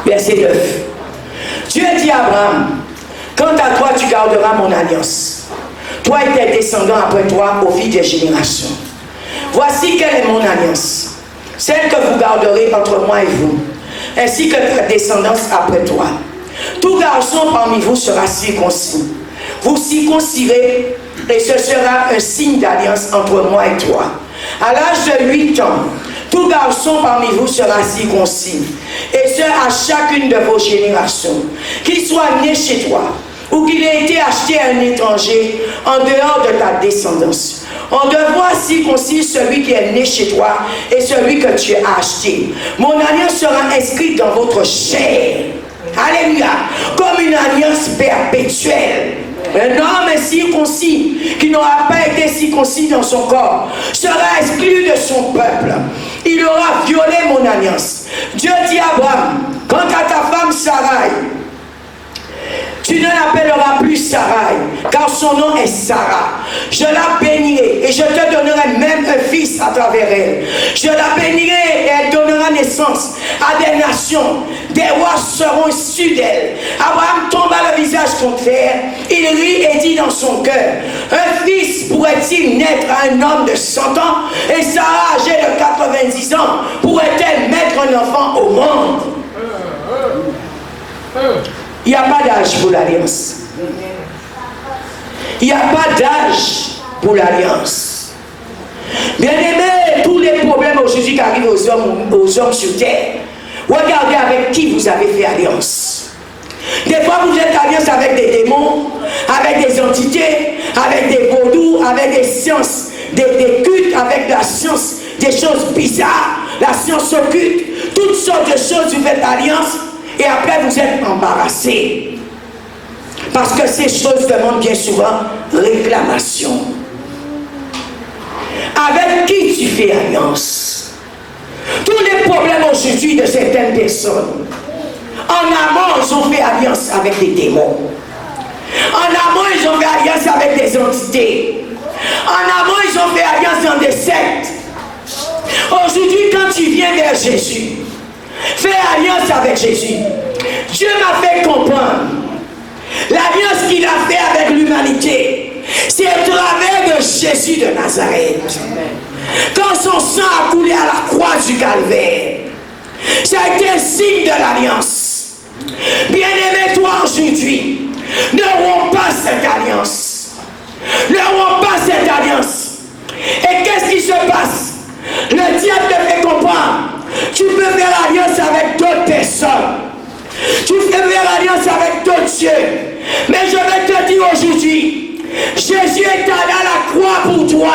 Verset 9. Dieu dit à Abraham, quant à toi, tu garderas mon alliance. Toi et tes descendants après toi au fil des générations. Voici quelle est mon alliance. Celle que vous garderez entre moi et vous, ainsi que ta descendance après toi. Tout garçon parmi vous sera circoncis. Vous circoncirez et ce sera un signe d'alliance entre moi et toi. À l'âge de 8 ans, tout garçon parmi vous sera circoncis, et ce à chacune de vos générations, qu'il soit né chez toi, ou qu'il ait été acheté à un étranger en dehors de ta descendance. On devra circoncire celui qui est né chez toi et celui que tu as acheté. Mon alliance sera inscrite dans votre chair. Alléluia. Comme une alliance perpétuelle. Un homme circoncis qui n'aura pas été circoncis dans son corps sera exclu de son peuple. Il aura violé mon alliance. Dieu dit à Abraham, quant à ta femme Sarai, tu Tu ne l'appelleras plus Sarai, car son nom est Sarah. Je la bénirai et je te donnerai même un fils à travers elle. Je la bénirai et elle donnera naissance à des nations. Des rois seront issus d'elle. Abraham tomba le visage contre terre. Il rit et dit dans son cœur, un fils pourrait-il naître à un homme de 100 ans? Et Sarah, âgée de 90 ans, pourrait-elle mettre un enfant au monde? Il n'y a pas d'âge pour l'alliance. Il n'y a pas d'âge pour l'alliance. Bien aimé, tous les problèmes aujourd'hui qui arrivent aux hommes sur terre, regardez avec qui vous avez fait alliance. Des fois vous êtes alliance avec des démons, avec des entités, avec des vaudous, avec des sciences, des cultes, avec la science, des choses bizarres, la science occulte, toutes sortes de choses, vous faites alliance. Et après vous êtes embarrassé. Parce que ces choses demandent bien souvent réclamation. Avec qui tu fais alliance? Tous les problèmes aujourd'hui de certaines personnes, en amont ils ont fait alliance avec des démons. En amont ils ont fait alliance avec des entités. En amont ils ont fait alliance dans des sectes. Aujourd'hui quand tu viens vers Jésus, fais alliance avec Jésus. Dieu m'a fait comprendre l'alliance qu'il a fait avec l'humanité. C'est au travers de Jésus de Nazareth. Quand son sang a coulé à la croix du calvaire, ça a été un signe de l'alliance. Bien-aimé, toi aujourd'hui, ne romps pas cette alliance. Ne romps pas cette alliance. Et qu'est-ce qui se passe? Le diable te fait comprendre. Tu peux faire alliance avec d'autres personnes. Tu peux faire alliance avec d'autres dieux. Mais je vais te dire aujourd'hui, Jésus est allé à la croix pour toi.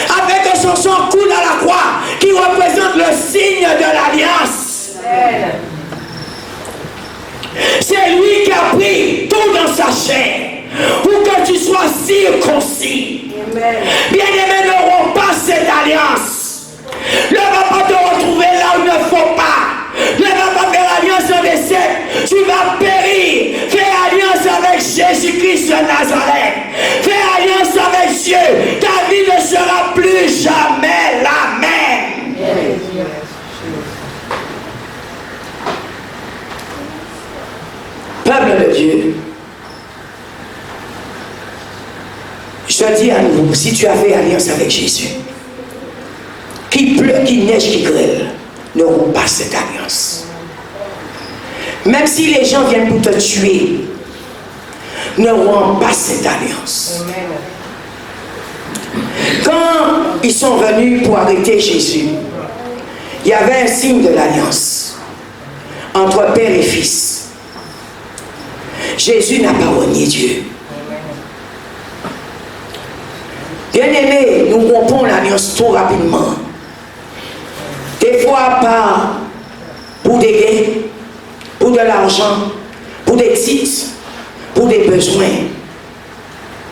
Avec que son sang coule à la croix, qui représente le signe de l'alliance. C'est lui qui a pris tout dans sa chair pour que tu sois circoncis. Bien-aimé, ne romps pas cette alliance. Ne va pas te retrouver là où il ne faut pas. Ne va pas faire alliance dans des sectes. Tu vas périr. Fais alliance avec Jésus-Christ de Nazareth. Fais alliance avec Dieu. Ta vie ne sera plus jamais la même. Peuple de Dieu, je dis à nouveau, si tu as fait alliance avec Jésus, qu'il pleut, qu'il neige, qu'il grêle, ne romps pas cette alliance. Même si les gens viennent pour te tuer, ne romps pas cette alliance. Quand ils sont venus pour arrêter Jésus, il y avait un signe de l'alliance entre père et fils. Jésus n'a pas renié Dieu. Bien-aimés, nous rompons l'alliance trop rapidement. Des fois pas pour des gains, pour de l'argent, pour des titres, pour des besoins.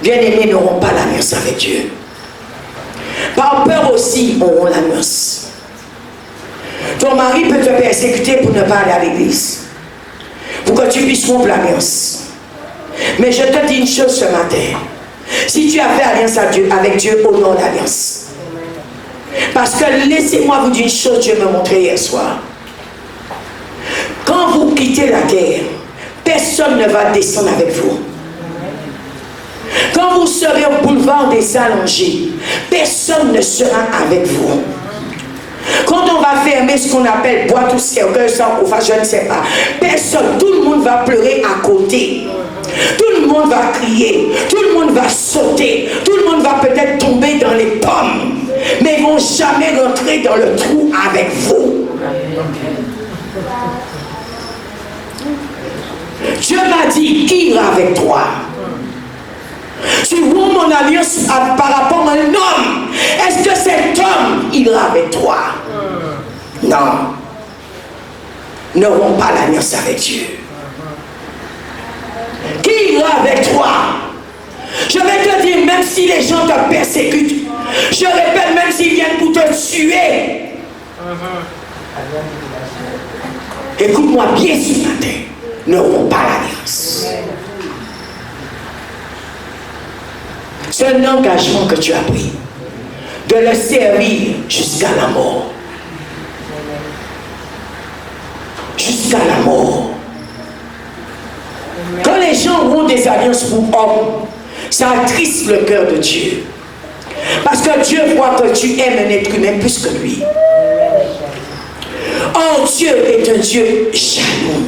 Bien-aimés, n'auront pas l'alliance avec Dieu. Par peur aussi, auront l'alliance. Ton mari peut te persécuter pour ne pas aller à l'église, pour que tu puisses rompre l'alliance. Mais je te dis une chose ce matin. Si tu as fait alliance avec Dieu, honore l'alliance. Parce que laissez-moi vous dire une chose, Dieu m'a montré hier soir. Quand vous quittez la terre, personne ne va descendre avec vous. Quand vous serez au boulevard des Allongés, personne ne sera avec vous. Quand on va fermer ce qu'on appelle boîte ou cercueil, je ne sais pas, personne, tout le monde va pleurer à côté. Tout le monde va crier, tout le monde va sauter, tout le monde va peut-être tomber dans les pommes, mais ils ne vont jamais rentrer dans le trou avec vous. Dieu m'a dit, qui ira avec toi? Tu vois mon alliance par rapport à un homme. Est-ce que cet homme ira avec toi? Non. Ne romps pas l'alliance avec Dieu. Qui ira avec toi? Je vais te dire, même si les gens te persécutent, je répète, même s'ils viennent pour te tuer, écoute-moi bien ce matin, ne romps pas l'alliance. C'est un engagement que tu as pris. De le servir jusqu'à la mort. Jusqu'à la mort. Quand les gens ont des alliances pour hommes, ça attriste le cœur de Dieu. Parce que Dieu voit que tu aimes un être humain plus que lui. Or, Dieu est un Dieu jaloux.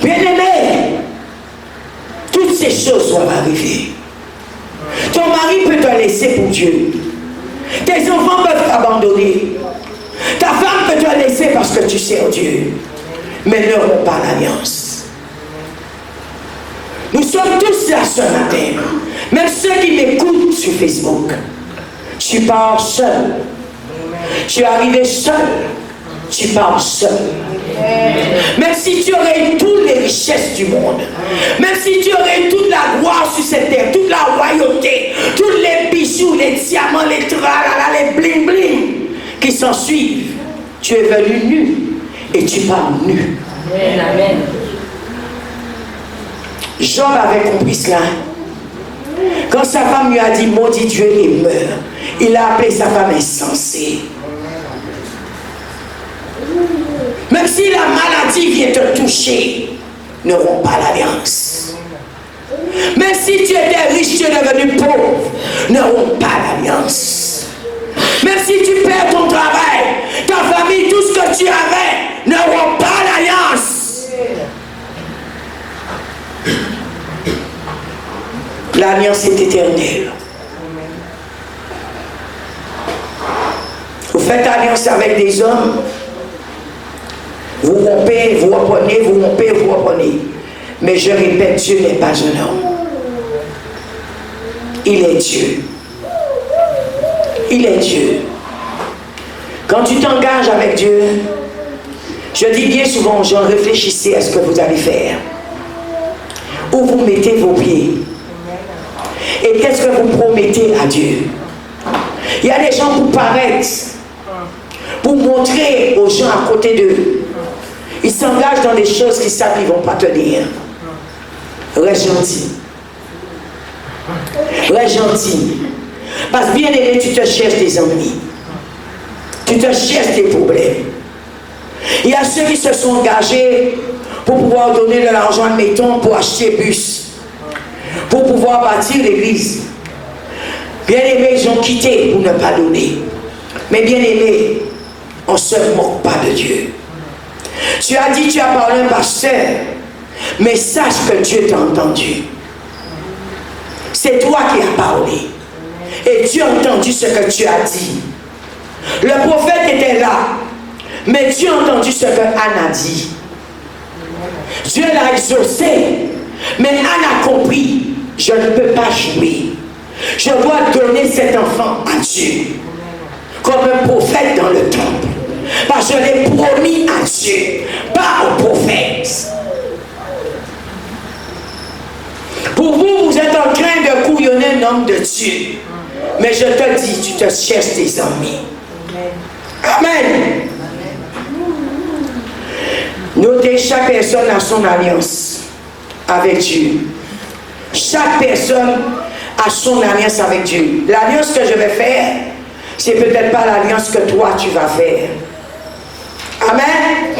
Bien-aimé, toutes ces choses doivent arriver. Ton mari peut te laisser pour Dieu. Tes enfants peuvent t'abandonner. Ta femme peut te laisser parce que tu sers Dieu. Mais ne romps pas l'alliance. Nous sommes tous là ce matin. Même ceux qui m'écoutent sur Facebook. Tu pars seul. Tu es arrivé seul. Tu pars seul. Même si tu aurais eu toutes les richesses du monde, même si tu aurais eu toute la gloire sur cette terre, toute la royauté, tous les bijoux, les diamants, les tralala, les bling bling qui s'en suivent, tu es venu nu et tu pars nu. Amen. Job avait compris cela. Quand sa femme lui a dit maudit Dieu et meurt, il a appelé sa femme insensée. Même si la maladie vient te toucher, ne romps pas l'alliance. Même si tu étais riche, tu es devenu pauvre, ne romps pas l'alliance. Même si tu perds ton travail, ta famille, tout ce que tu avais, ne romps pas l'alliance. L'alliance est éternelle. Vous faites alliance avec des hommes, vous rompez, vous reprenez, vous rompez, vous reprenez. Mais je répète, Dieu n'est pas un homme. Il est Dieu. Il est Dieu. Quand tu t'engages avec Dieu, je dis bien souvent aux gens, réfléchissez à ce que vous allez faire. Où vous mettez vos pieds. Et qu'est-ce que vous promettez à Dieu? Il y a des gens pour paraître, pour montrer aux gens à côté d'eux. Ils s'engagent dans des choses qu'ils savent qu'ils ne vont pas tenir. Reste gentil. Reste gentil. Parce que bien aimé, tu te cherches des ennemis. Tu te cherches des problèmes. Il y a ceux qui se sont engagés pour pouvoir donner de l'argent, admettons, pour acheter bus, pour pouvoir bâtir l'église. Bien aimé, ils ont quitté pour ne pas donner. Mais bien aimé, on ne se moque pas de Dieu. Tu as dit, tu as parlé à un pasteur, mais sache que Dieu t'a entendu. C'est toi qui as parlé. Et Dieu a entendu ce que tu as dit. Le prophète était là, mais Dieu a entendu ce que Anne a dit. Dieu l'a exaucé, mais Anne a compris, je ne peux pas jouer. Je dois donner cet enfant à Dieu, comme un prophète dans le temple. Parce que je l'ai promis à Dieu, pas au prophète. Pour vous, vous êtes en train de couillonner un homme de Dieu. Mais je te dis, tu te cherches tes amis. Amen. Notez, chaque personne a son alliance avec Dieu. Chaque personne a son alliance avec Dieu. L'alliance que je vais faire, c'est peut-être pas l'alliance que toi tu vas faire. Amen.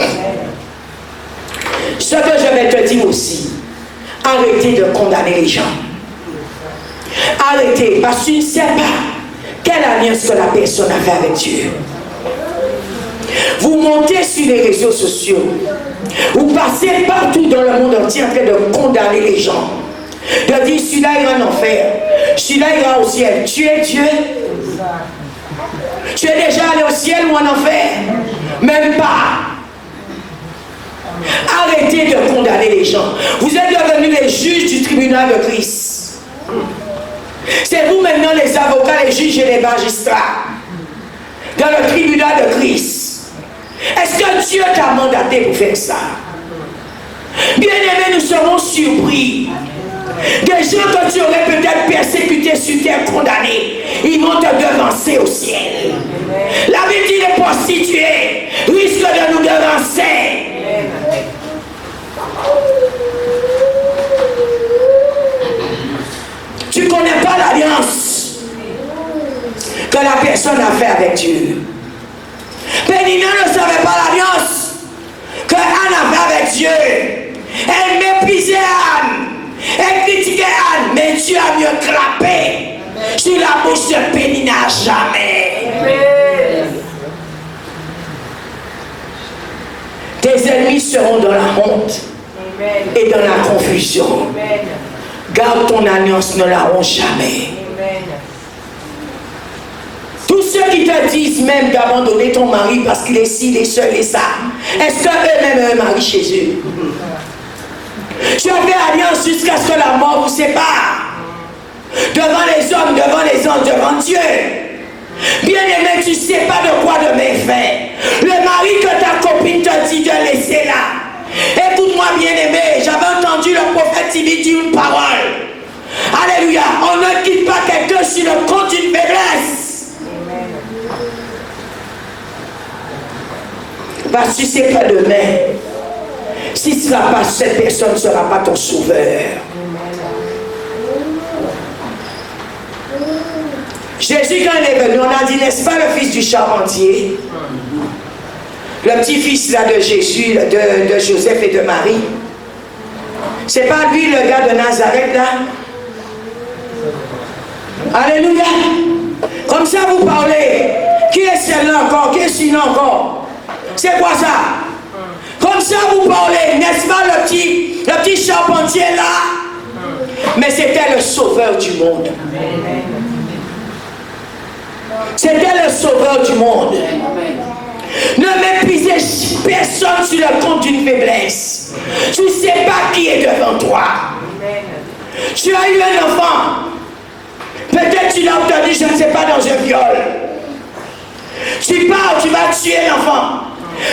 Ce que je vais te dire aussi, arrêtez de condamner les gens. Arrêtez, parce que tu ne sais pas quelle alliance que la personne a fait avec Dieu. Vous montez sur les réseaux sociaux, vous passez partout dans le monde entier en train de condamner les gens, de dire celui-là ira en enfer, celui-là ira au ciel. Tu es Dieu? Tu es déjà allé au ciel ou en enfer? Même pas. Arrêtez de condamner les gens. Vous êtes devenus les juges du tribunal de Christ. C'est vous maintenant les avocats, les juges et les magistrats dans le tribunal de Christ. Est-ce que Dieu t'a mandaté pour faire ça? Bien-aimés, nous serons surpris. Des gens que tu aurais peut-être persécutés sur terre, condamnés, ils vont te devancer au ciel. La Bible dit les prostituées risquent de nous devancer. personne n'a fait avec Dieu. Pénina ne savait pas l'alliance que Anne a fait avec Dieu. Elle méprisait Anne. Elle critiquait Anne. Mais Dieu a mieux clapé sur la bouche de Pénina jamais. Tes ennemis seront dans la honte et dans la confusion. Garde ton alliance, ne la rompt jamais. Tous ceux qui te disent même d'abandonner ton mari parce qu'il est ci, il est seul et ça, est-ce qu'eux-mêmes ont un mari chez eux? Tu as fait alliance jusqu'à ce que la mort vous sépare. Devant les hommes, devant les anges, devant Dieu. Bien-aimé, tu ne sais pas de quoi demain fait. Le mari que ta copine te dit de laisser là. Écoute-moi, bien-aimé, j'avais entendu le prophète Tibi dire une parole. Alléluia. On ne quitte pas quelqu'un sur le compte d'une faiblesse. Parce que tu sais pas demain, si ce ne sera pas cette personne, ne sera pas ton sauveur. Jésus, quand il est venu, on a dit, n'est-ce pas le fils du charpentier? Le petit-fils là de Jésus, de Joseph et de Marie. C'est pas lui le gars de Nazareth là? Alléluia. Comme ça vous parlez. Qui est celle-là encore? Qui est celui-là encore? C'est quoi ça? Comme ça vous parlez, n'est-ce pas le petit charpentier là? Mais c'était le sauveur du monde. C'était le sauveur du monde. Ne méprisez personne sur le compte d'une faiblesse. Tu ne sais pas qui est devant toi. Tu as eu un enfant. Peut-être tu l'as obtenu, je ne sais pas, dans un viol. Tu pars, tu vas tuer l'enfant.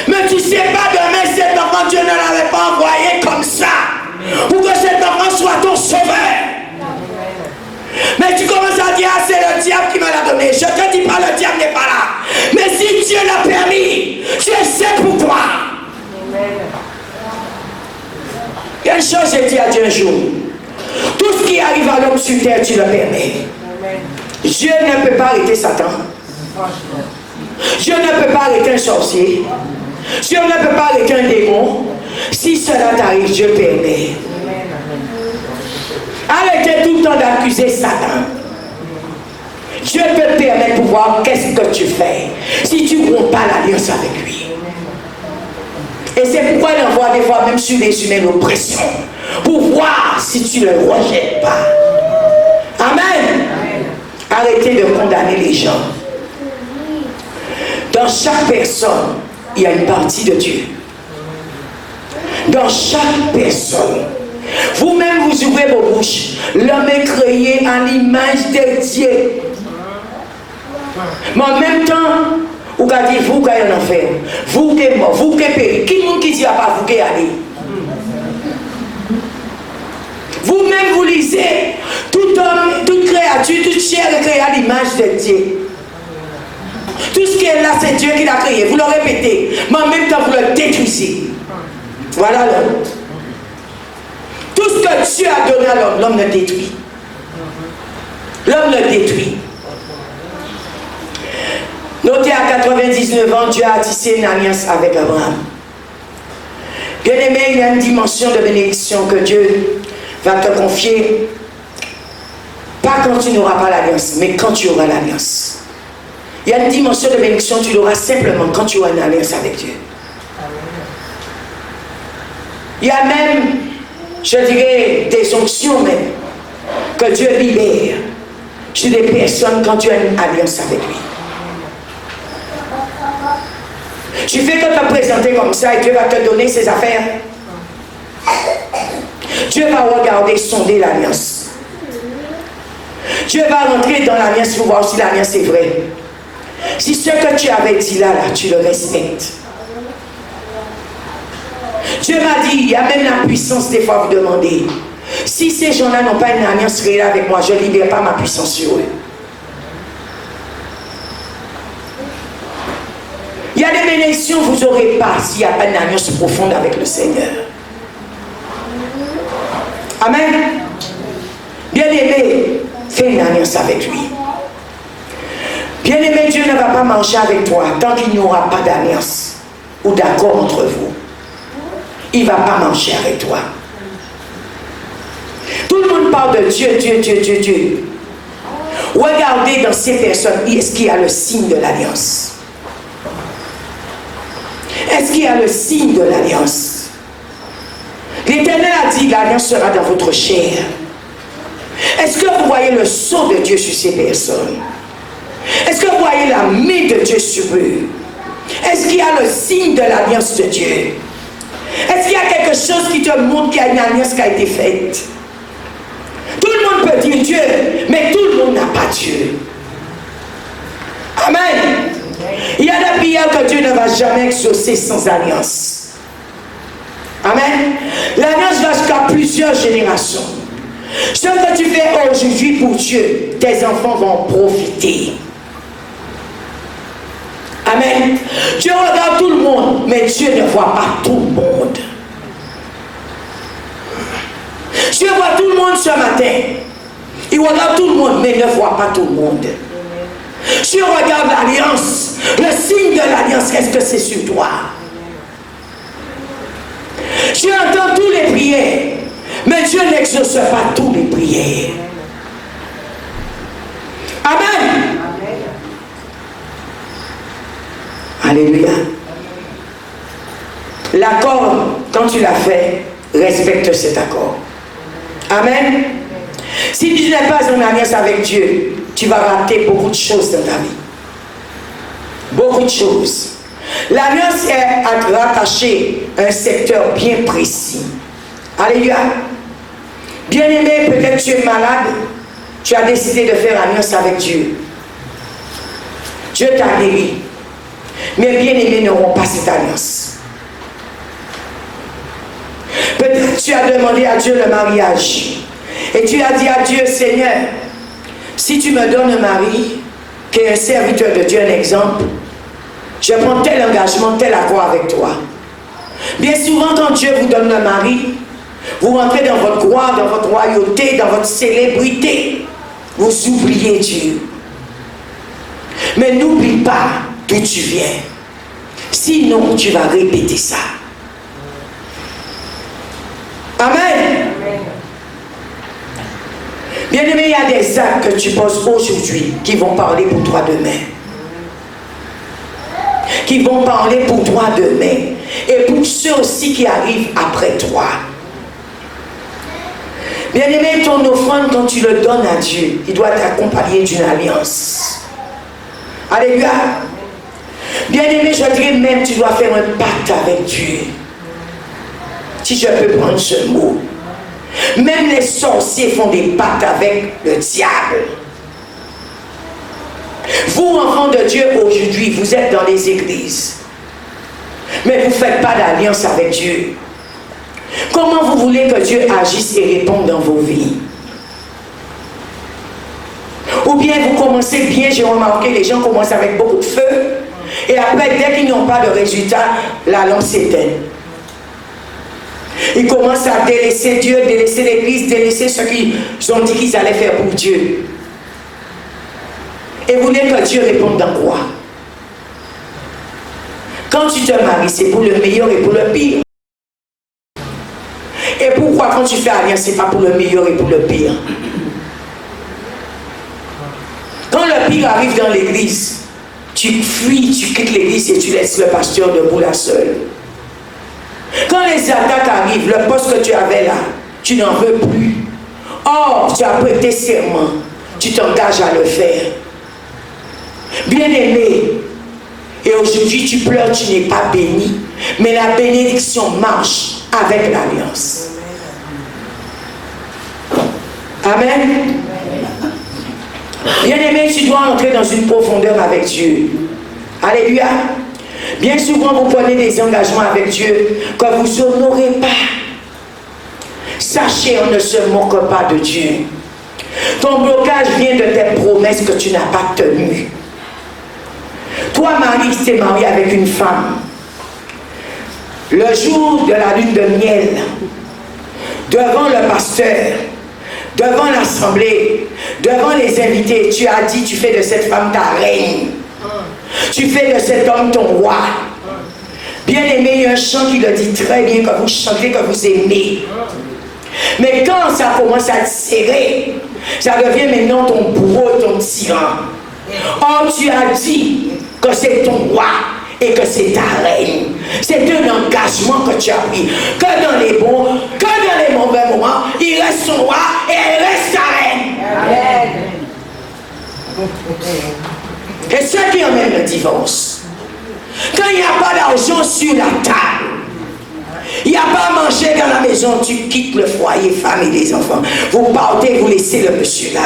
Mais tu ne sais pas demain cet enfant, Dieu ne l'avait pas envoyé comme ça. Pour que cet enfant soit ton sauveur. Mais tu commences à dire, ah, c'est le diable qui me l'a donné. Je ne te dis pas, le diable n'est pas là. Mais si Dieu l'a permis, tu sais pourquoi. Quelle chose j'ai dit à Dieu un jour? Tout ce qui arrive à l'homme sur terre, tu le permets. Dieu ne peut pas arrêter Satan. Dieu ne peut pas arrêter un sorcier. Dieu ne peut pas arrêter un démon. Si cela t'arrive, Dieu permet. Arrêtez tout le temps d'accuser Satan. Dieu te permet de voir qu'est-ce que tu fais si tu ne romps pas l'alliance avec lui. Et c'est pourquoi il envoie des fois même sur les humains l'oppression, pour voir si tu ne le rejettes pas. Amen. Arrêtez de condamner les gens. Dans chaque personne, il y a une partie de Dieu. Dans chaque personne. Vous-même, vous ouvrez vos bouches. L'homme est créé en l'image de Dieu. Mais en même temps, vous avez dit, vous qui êtes en enfer, vous qui êtes mort, vous qui êtes péri. Qui est-ce qui dit à pas vous qui allez? Vous-même, vous lisez, tout homme, toute créature, toute chair est créée à l'image de Dieu. Tout ce qui est là, c'est Dieu qui l'a créé. Vous le répétez, mais en même temps, vous le détruisez. Voilà l'homme. Tout ce que Dieu a donné à l'homme, l'homme le détruit. L'homme le détruit. Notez, à 99 ans, Dieu a tissé une alliance avec Abraham. Bien aimé, il y a une dimension de bénédiction que Dieu va te confier. Pas quand tu n'auras pas l'alliance, mais quand tu auras l'alliance. Il y a une dimension de bénédiction, tu l'auras simplement quand tu auras une alliance avec Dieu. Il y a même, je dirais, des onctions même, que Dieu libère sur des personnes quand tu as une alliance avec lui. Tu fais que te présenter comme ça et Dieu va te donner ses affaires. Dieu va regarder, sonder l'alliance. Dieu va rentrer dans l'alliance pour voir si l'alliance est vraie. Si ce que tu avais dit là, tu le respectes. Dieu m'a dit, il y a même la puissance des fois vous demandez. Si ces gens-là n'ont pas une alliance réelle avec moi, je ne libère pas ma puissance sur eux. Il y a des bénédictions que vous n'aurez pas s'il n'y a pas une alliance profonde avec le Seigneur. Amen. Bien-aimé, fais une alliance avec lui. Bien-aimé, Dieu ne va pas marcher avec toi tant qu'il n'y aura pas d'alliance ou d'accord entre vous. Il ne va pas marcher avec toi. Tout le monde parle de Dieu, Dieu, Dieu, Dieu, Dieu. Regardez dans ces personnes, est-ce qu'il y a le signe de l'alliance? Est-ce qu'il y a le signe de l'alliance? L'Éternel a dit, l'alliance sera dans votre chair. Est-ce que vous voyez le sceau de Dieu sur ces personnes? Est-ce que vous voyez la main de Dieu sur eux? Est-ce qu'il y a le signe de l'alliance de Dieu? Est-ce qu'il y a quelque chose qui te montre qu'il y a une alliance qui a été faite? Tout le monde peut dire Dieu, mais tout le monde n'a pas Dieu. Amen. Il y a des prières que Dieu ne va jamais exaucer sans alliance. Amen. L'alliance va jusqu'à plusieurs générations. Ce que tu fais aujourd'hui pour Dieu, tes enfants vont profiter. Amen. Dieu regarde tout le monde, mais Dieu ne voit pas tout le monde. Dieu voit tout le monde ce matin. Il regarde tout le monde, mais ne voit pas tout le monde. Dieu regarde l'alliance. Le signe de l'alliance, est-ce que c'est sur toi? Dieu entend tous les prières, mais Dieu n'exauce pas toutes les prières. Amen. Alléluia. L'accord, quand tu l'as fait, respecte cet accord. Amen. Si tu n'es pas en alliance avec Dieu, tu vas rater beaucoup de choses dans ta vie. Beaucoup de choses. L'alliance est rattachée à un secteur bien précis. Alléluia. Bien-aimé, peut-être tu es malade, tu as décidé de faire alliance avec Dieu. Dieu t'a guéri. Mais bien-aimés n'auront pas cette alliance. Peut-être tu as demandé à Dieu le mariage. Et tu as dit à Dieu, Seigneur, si tu me donnes un mari, qui est un serviteur de Dieu, un exemple, je prends tel engagement, tel accord avec toi. Bien souvent, quand Dieu vous donne un mari, vous rentrez dans votre gloire, dans votre royauté, dans votre célébrité. Vous oubliez Dieu. Mais n'oublie pas d'où tu viens. Sinon, tu vas répéter ça. Amen. Bien-aimé, il y a des actes que tu poses aujourd'hui qui vont parler pour toi demain. Qui vont parler pour toi demain. Et pour ceux aussi qui arrivent après toi. Bien-aimé, ton offrande, quand tu le donnes à Dieu, il doit t'accompagner d'une alliance. Alléluia. Bien-aimé, je dirais même, tu dois faire un pacte avec Dieu. Si je peux prendre ce mot. Même les sorciers font des pactes avec le diable. Vous, enfants de Dieu, aujourd'hui, vous êtes dans les églises. Mais vous ne faites pas d'alliance avec Dieu. Comment vous voulez que Dieu agisse et réponde dans vos vies? Ou bien vous commencez bien, j'ai remarqué, les gens commencent avec beaucoup de feu. Et après, dès qu'ils n'ont pas de résultat, la lampe s'éteint. Ils commencent à délaisser Dieu, délaisser l'église, délaisser ce qu'ils ont dit qu'ils allaient faire pour Dieu. Et vous voulez que Dieu réponde dans quoi? Quand tu te maries, c'est pour le meilleur et pour le pire. Et pourquoi quand tu fais alliance, c'est pas pour le meilleur et pour le pire? Quand le pire arrive dans l'église, tu fuis, tu quittes l'église et tu laisses le pasteur debout là seul. Quand les attaques arrivent, le poste que tu avais là, tu n'en veux plus. Or, tu as prêté serment, tu t'engages à le faire. Bien-aimé, et aujourd'hui tu pleures, tu n'es pas béni, mais la bénédiction marche avec l'alliance. Amen. Bien-aimé, tu dois entrer dans une profondeur avec Dieu. Alléluia. Bien souvent, vous prenez des engagements avec Dieu que vous n'honorez pas. Sachez, on ne se moque pas de Dieu. Ton blocage vient de tes promesses que tu n'as pas tenues. Toi, Marie, qui t'es mariée avec une femme, le jour de la lune de miel, devant le pasteur, devant l'assemblée, devant les invités, tu as dit, tu fais de cette femme ta reine. Tu fais de cet homme ton roi. Bien aimé, il y a un chant qui le dit très bien, que vous chantez, que vous aimez. Mais quand ça commence à te serrer, ça devient maintenant ton bourreau, ton tyran. Or, tu as dit que c'est ton roi et que c'est ta reine. C'est un engagement que tu as pris. Que dans les bons, que dans les mauvais moments, il reste son roi et elle reste ta reine. Amen. Et ce qui emmène le divorce. Quand il n'y a pas d'argent sur la table, il n'y a pas à manger dans la maison, tu quittes le foyer, femme et les enfants. Vous partez, vous laissez le monsieur là.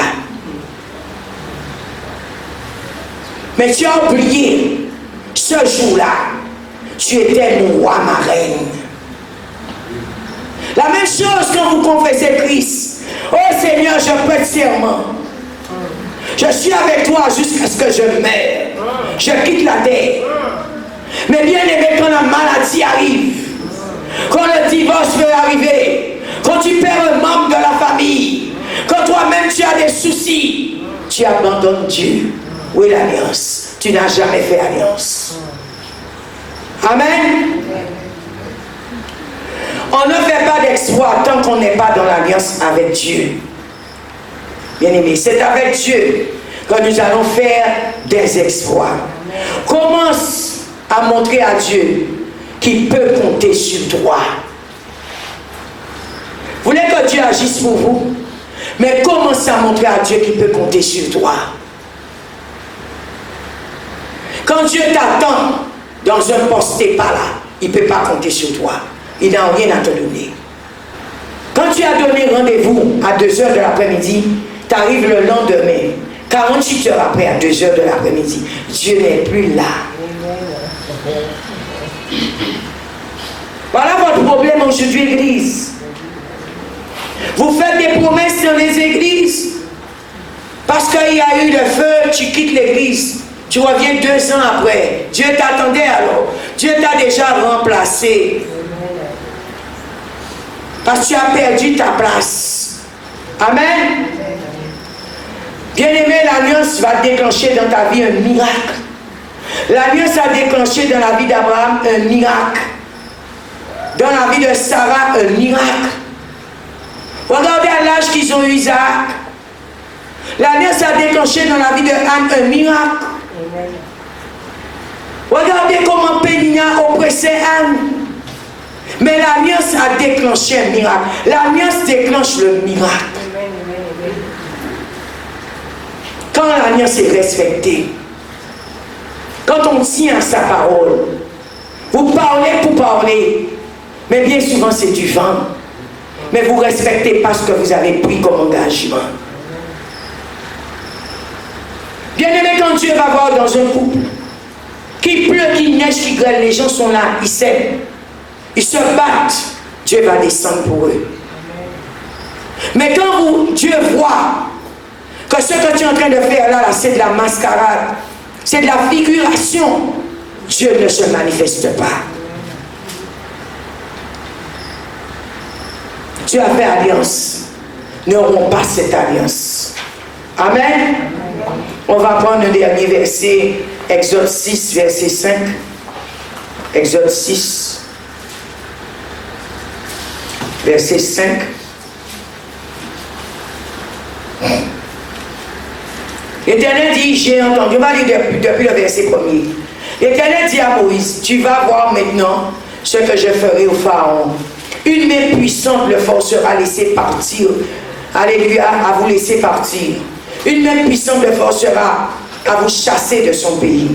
Mais tu as oublié, ce jour-là, tu étais mon roi, ma reine. La même chose quand vous confessez Christ. Oh Seigneur, je prête serment. Je suis avec toi jusqu'à ce que je meure. Je quitte la terre. Mais bien aimé, quand la maladie arrive, quand le divorce peut arriver, quand tu perds un membre de la famille, quand toi-même tu as des soucis, tu abandonnes Dieu. Où est l'alliance? Tu n'as jamais fait alliance. Amen. On ne fait pas d'exploit tant qu'on n'est pas dans l'alliance avec Dieu. Bien aimé, c'est avec Dieu que nous allons faire des exploits. Commence à montrer à Dieu qu'il peut compter sur toi. Vous voulez que Dieu agisse pour vous, mais commence à montrer à Dieu qu'il peut compter sur toi. Quand Dieu t'attend dans un poste, tu n'es pas là, il ne peut pas compter sur toi. Il n'a rien à te donner. Quand tu as donné rendez-vous à 2h de l'après-midi, tu arrives le lendemain. 48 heures après, à 2h de l'après-midi, Dieu n'est plus là. Voilà votre problème aujourd'hui, Église. Vous faites des promesses dans les églises. Parce qu'il y a eu le feu, tu quittes l'église. Tu reviens 2 ans après. Dieu t'attendait alors. Dieu t'a déjà remplacé. Parce que tu as perdu ta place. Amen. Bien-aimé, l'alliance va déclencher dans ta vie un miracle. L'alliance a déclenché dans la vie d'Abraham un miracle. Dans la vie de Sarah, un miracle. Regardez à l'âge qu'ils ont eu Isaac. L'alliance a déclenché dans la vie de Anne un miracle. Regardez comment Péninia oppressait Anne. Mais l'alliance a déclenché un miracle. L'alliance déclenche le miracle. Quand l'alliance est respectée, quand on tient à sa parole, vous parlez pour parler, mais bien souvent c'est du vent. Mais vous ne respectez pas ce que vous avez pris comme engagement. Bien aimé, quand Dieu va voir dans un couple, qu'il pleut, qu'il neige, qu'il grêle, les gens sont là, ils s'aiment, ils se battent, Dieu va descendre pour eux. Mais quand Dieu voit que ce que tu es en train de faire là, c'est de la mascarade, c'est de la figuration, Dieu ne se manifeste pas. Tu as fait alliance. Ne romps pas cette alliance. Amen. On va prendre le dernier verset, Exode 6, verset 5. Exode 6, verset 5. L'Éternel dit, j'ai entendu, on va lire depuis le verset 1er. L'Éternel dit à Moïse, tu vas voir maintenant ce que je ferai au Pharaon. Une main puissante le forcera à laisser partir. Alléluia, à vous laisser partir. Une main puissante le forcera à vous chasser de son pays.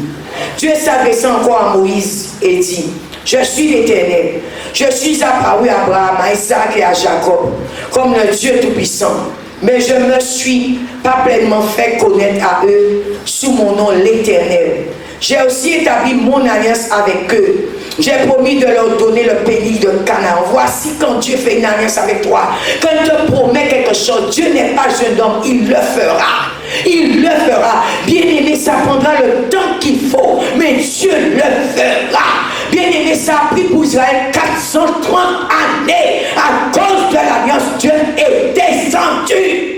Dieu s'adressa encore à Moïse et dit, je suis l'Éternel. Je suis apparu à Abraham, à Isaac et à Jacob, comme le Dieu Tout-Puissant. Mais je ne me suis pas pleinement fait connaître à eux sous mon nom l'Éternel. J'ai aussi établi mon alliance avec eux. J'ai promis de leur donner le pays de Canaan. Voici quand Dieu fait une alliance avec toi. Quand il te promet quelque chose, Dieu n'est pas un homme, il le fera. Il le fera. Bien-aimé, ça prendra le temps qu'il faut, mais Dieu le fera. Bien-aimé, ça a pris pour Israël 430 années. À cause de l'alliance, Dieu est descendu.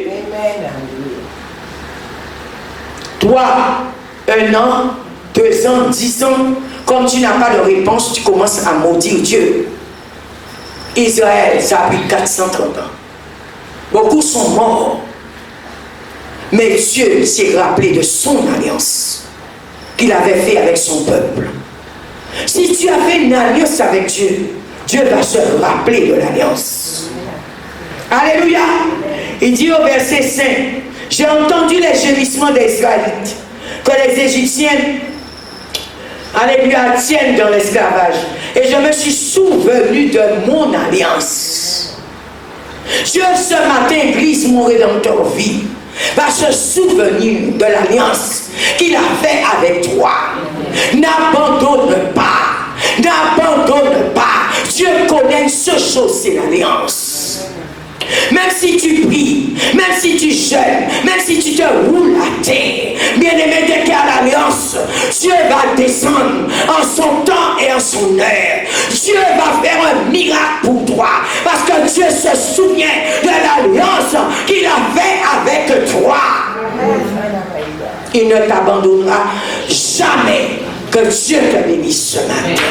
3, 1 an, 2 ans, 10 ans, comme tu n'as pas de réponse, tu commences à maudire Dieu. Israël, ça a pris 430 ans. Beaucoup sont morts. Mais Dieu s'est rappelé de son alliance qu'il avait fait avec son peuple. Si tu as fait une alliance avec Dieu, Dieu va se rappeler de l'alliance. Alléluia. Il dit au verset 5, j'ai entendu les gémissements des Israélites, que les Égyptiens, alléluia, tiennent dans l'esclavage. Et je me suis souvenu de mon alliance. Dieu ce matin brise mon rédempteur vie, va se souvenir de l'alliance qu'il a fait avec toi. N'abandonne pas, n'abandonne pas. Dieu connaît ce chose, c'est l'alliance. Même si tu pries, même si tu jeûnes, même si tu te roules à terre, bien-aimé, dès qu'il y a l'alliance, Dieu va descendre en son temps et en son heure. Dieu va faire un miracle pour toi, parce que Dieu se souvient de l'alliance qu'il a fait avec toi. Il ne t'abandonnera jamais. Que Dieu te bénisse ce matin.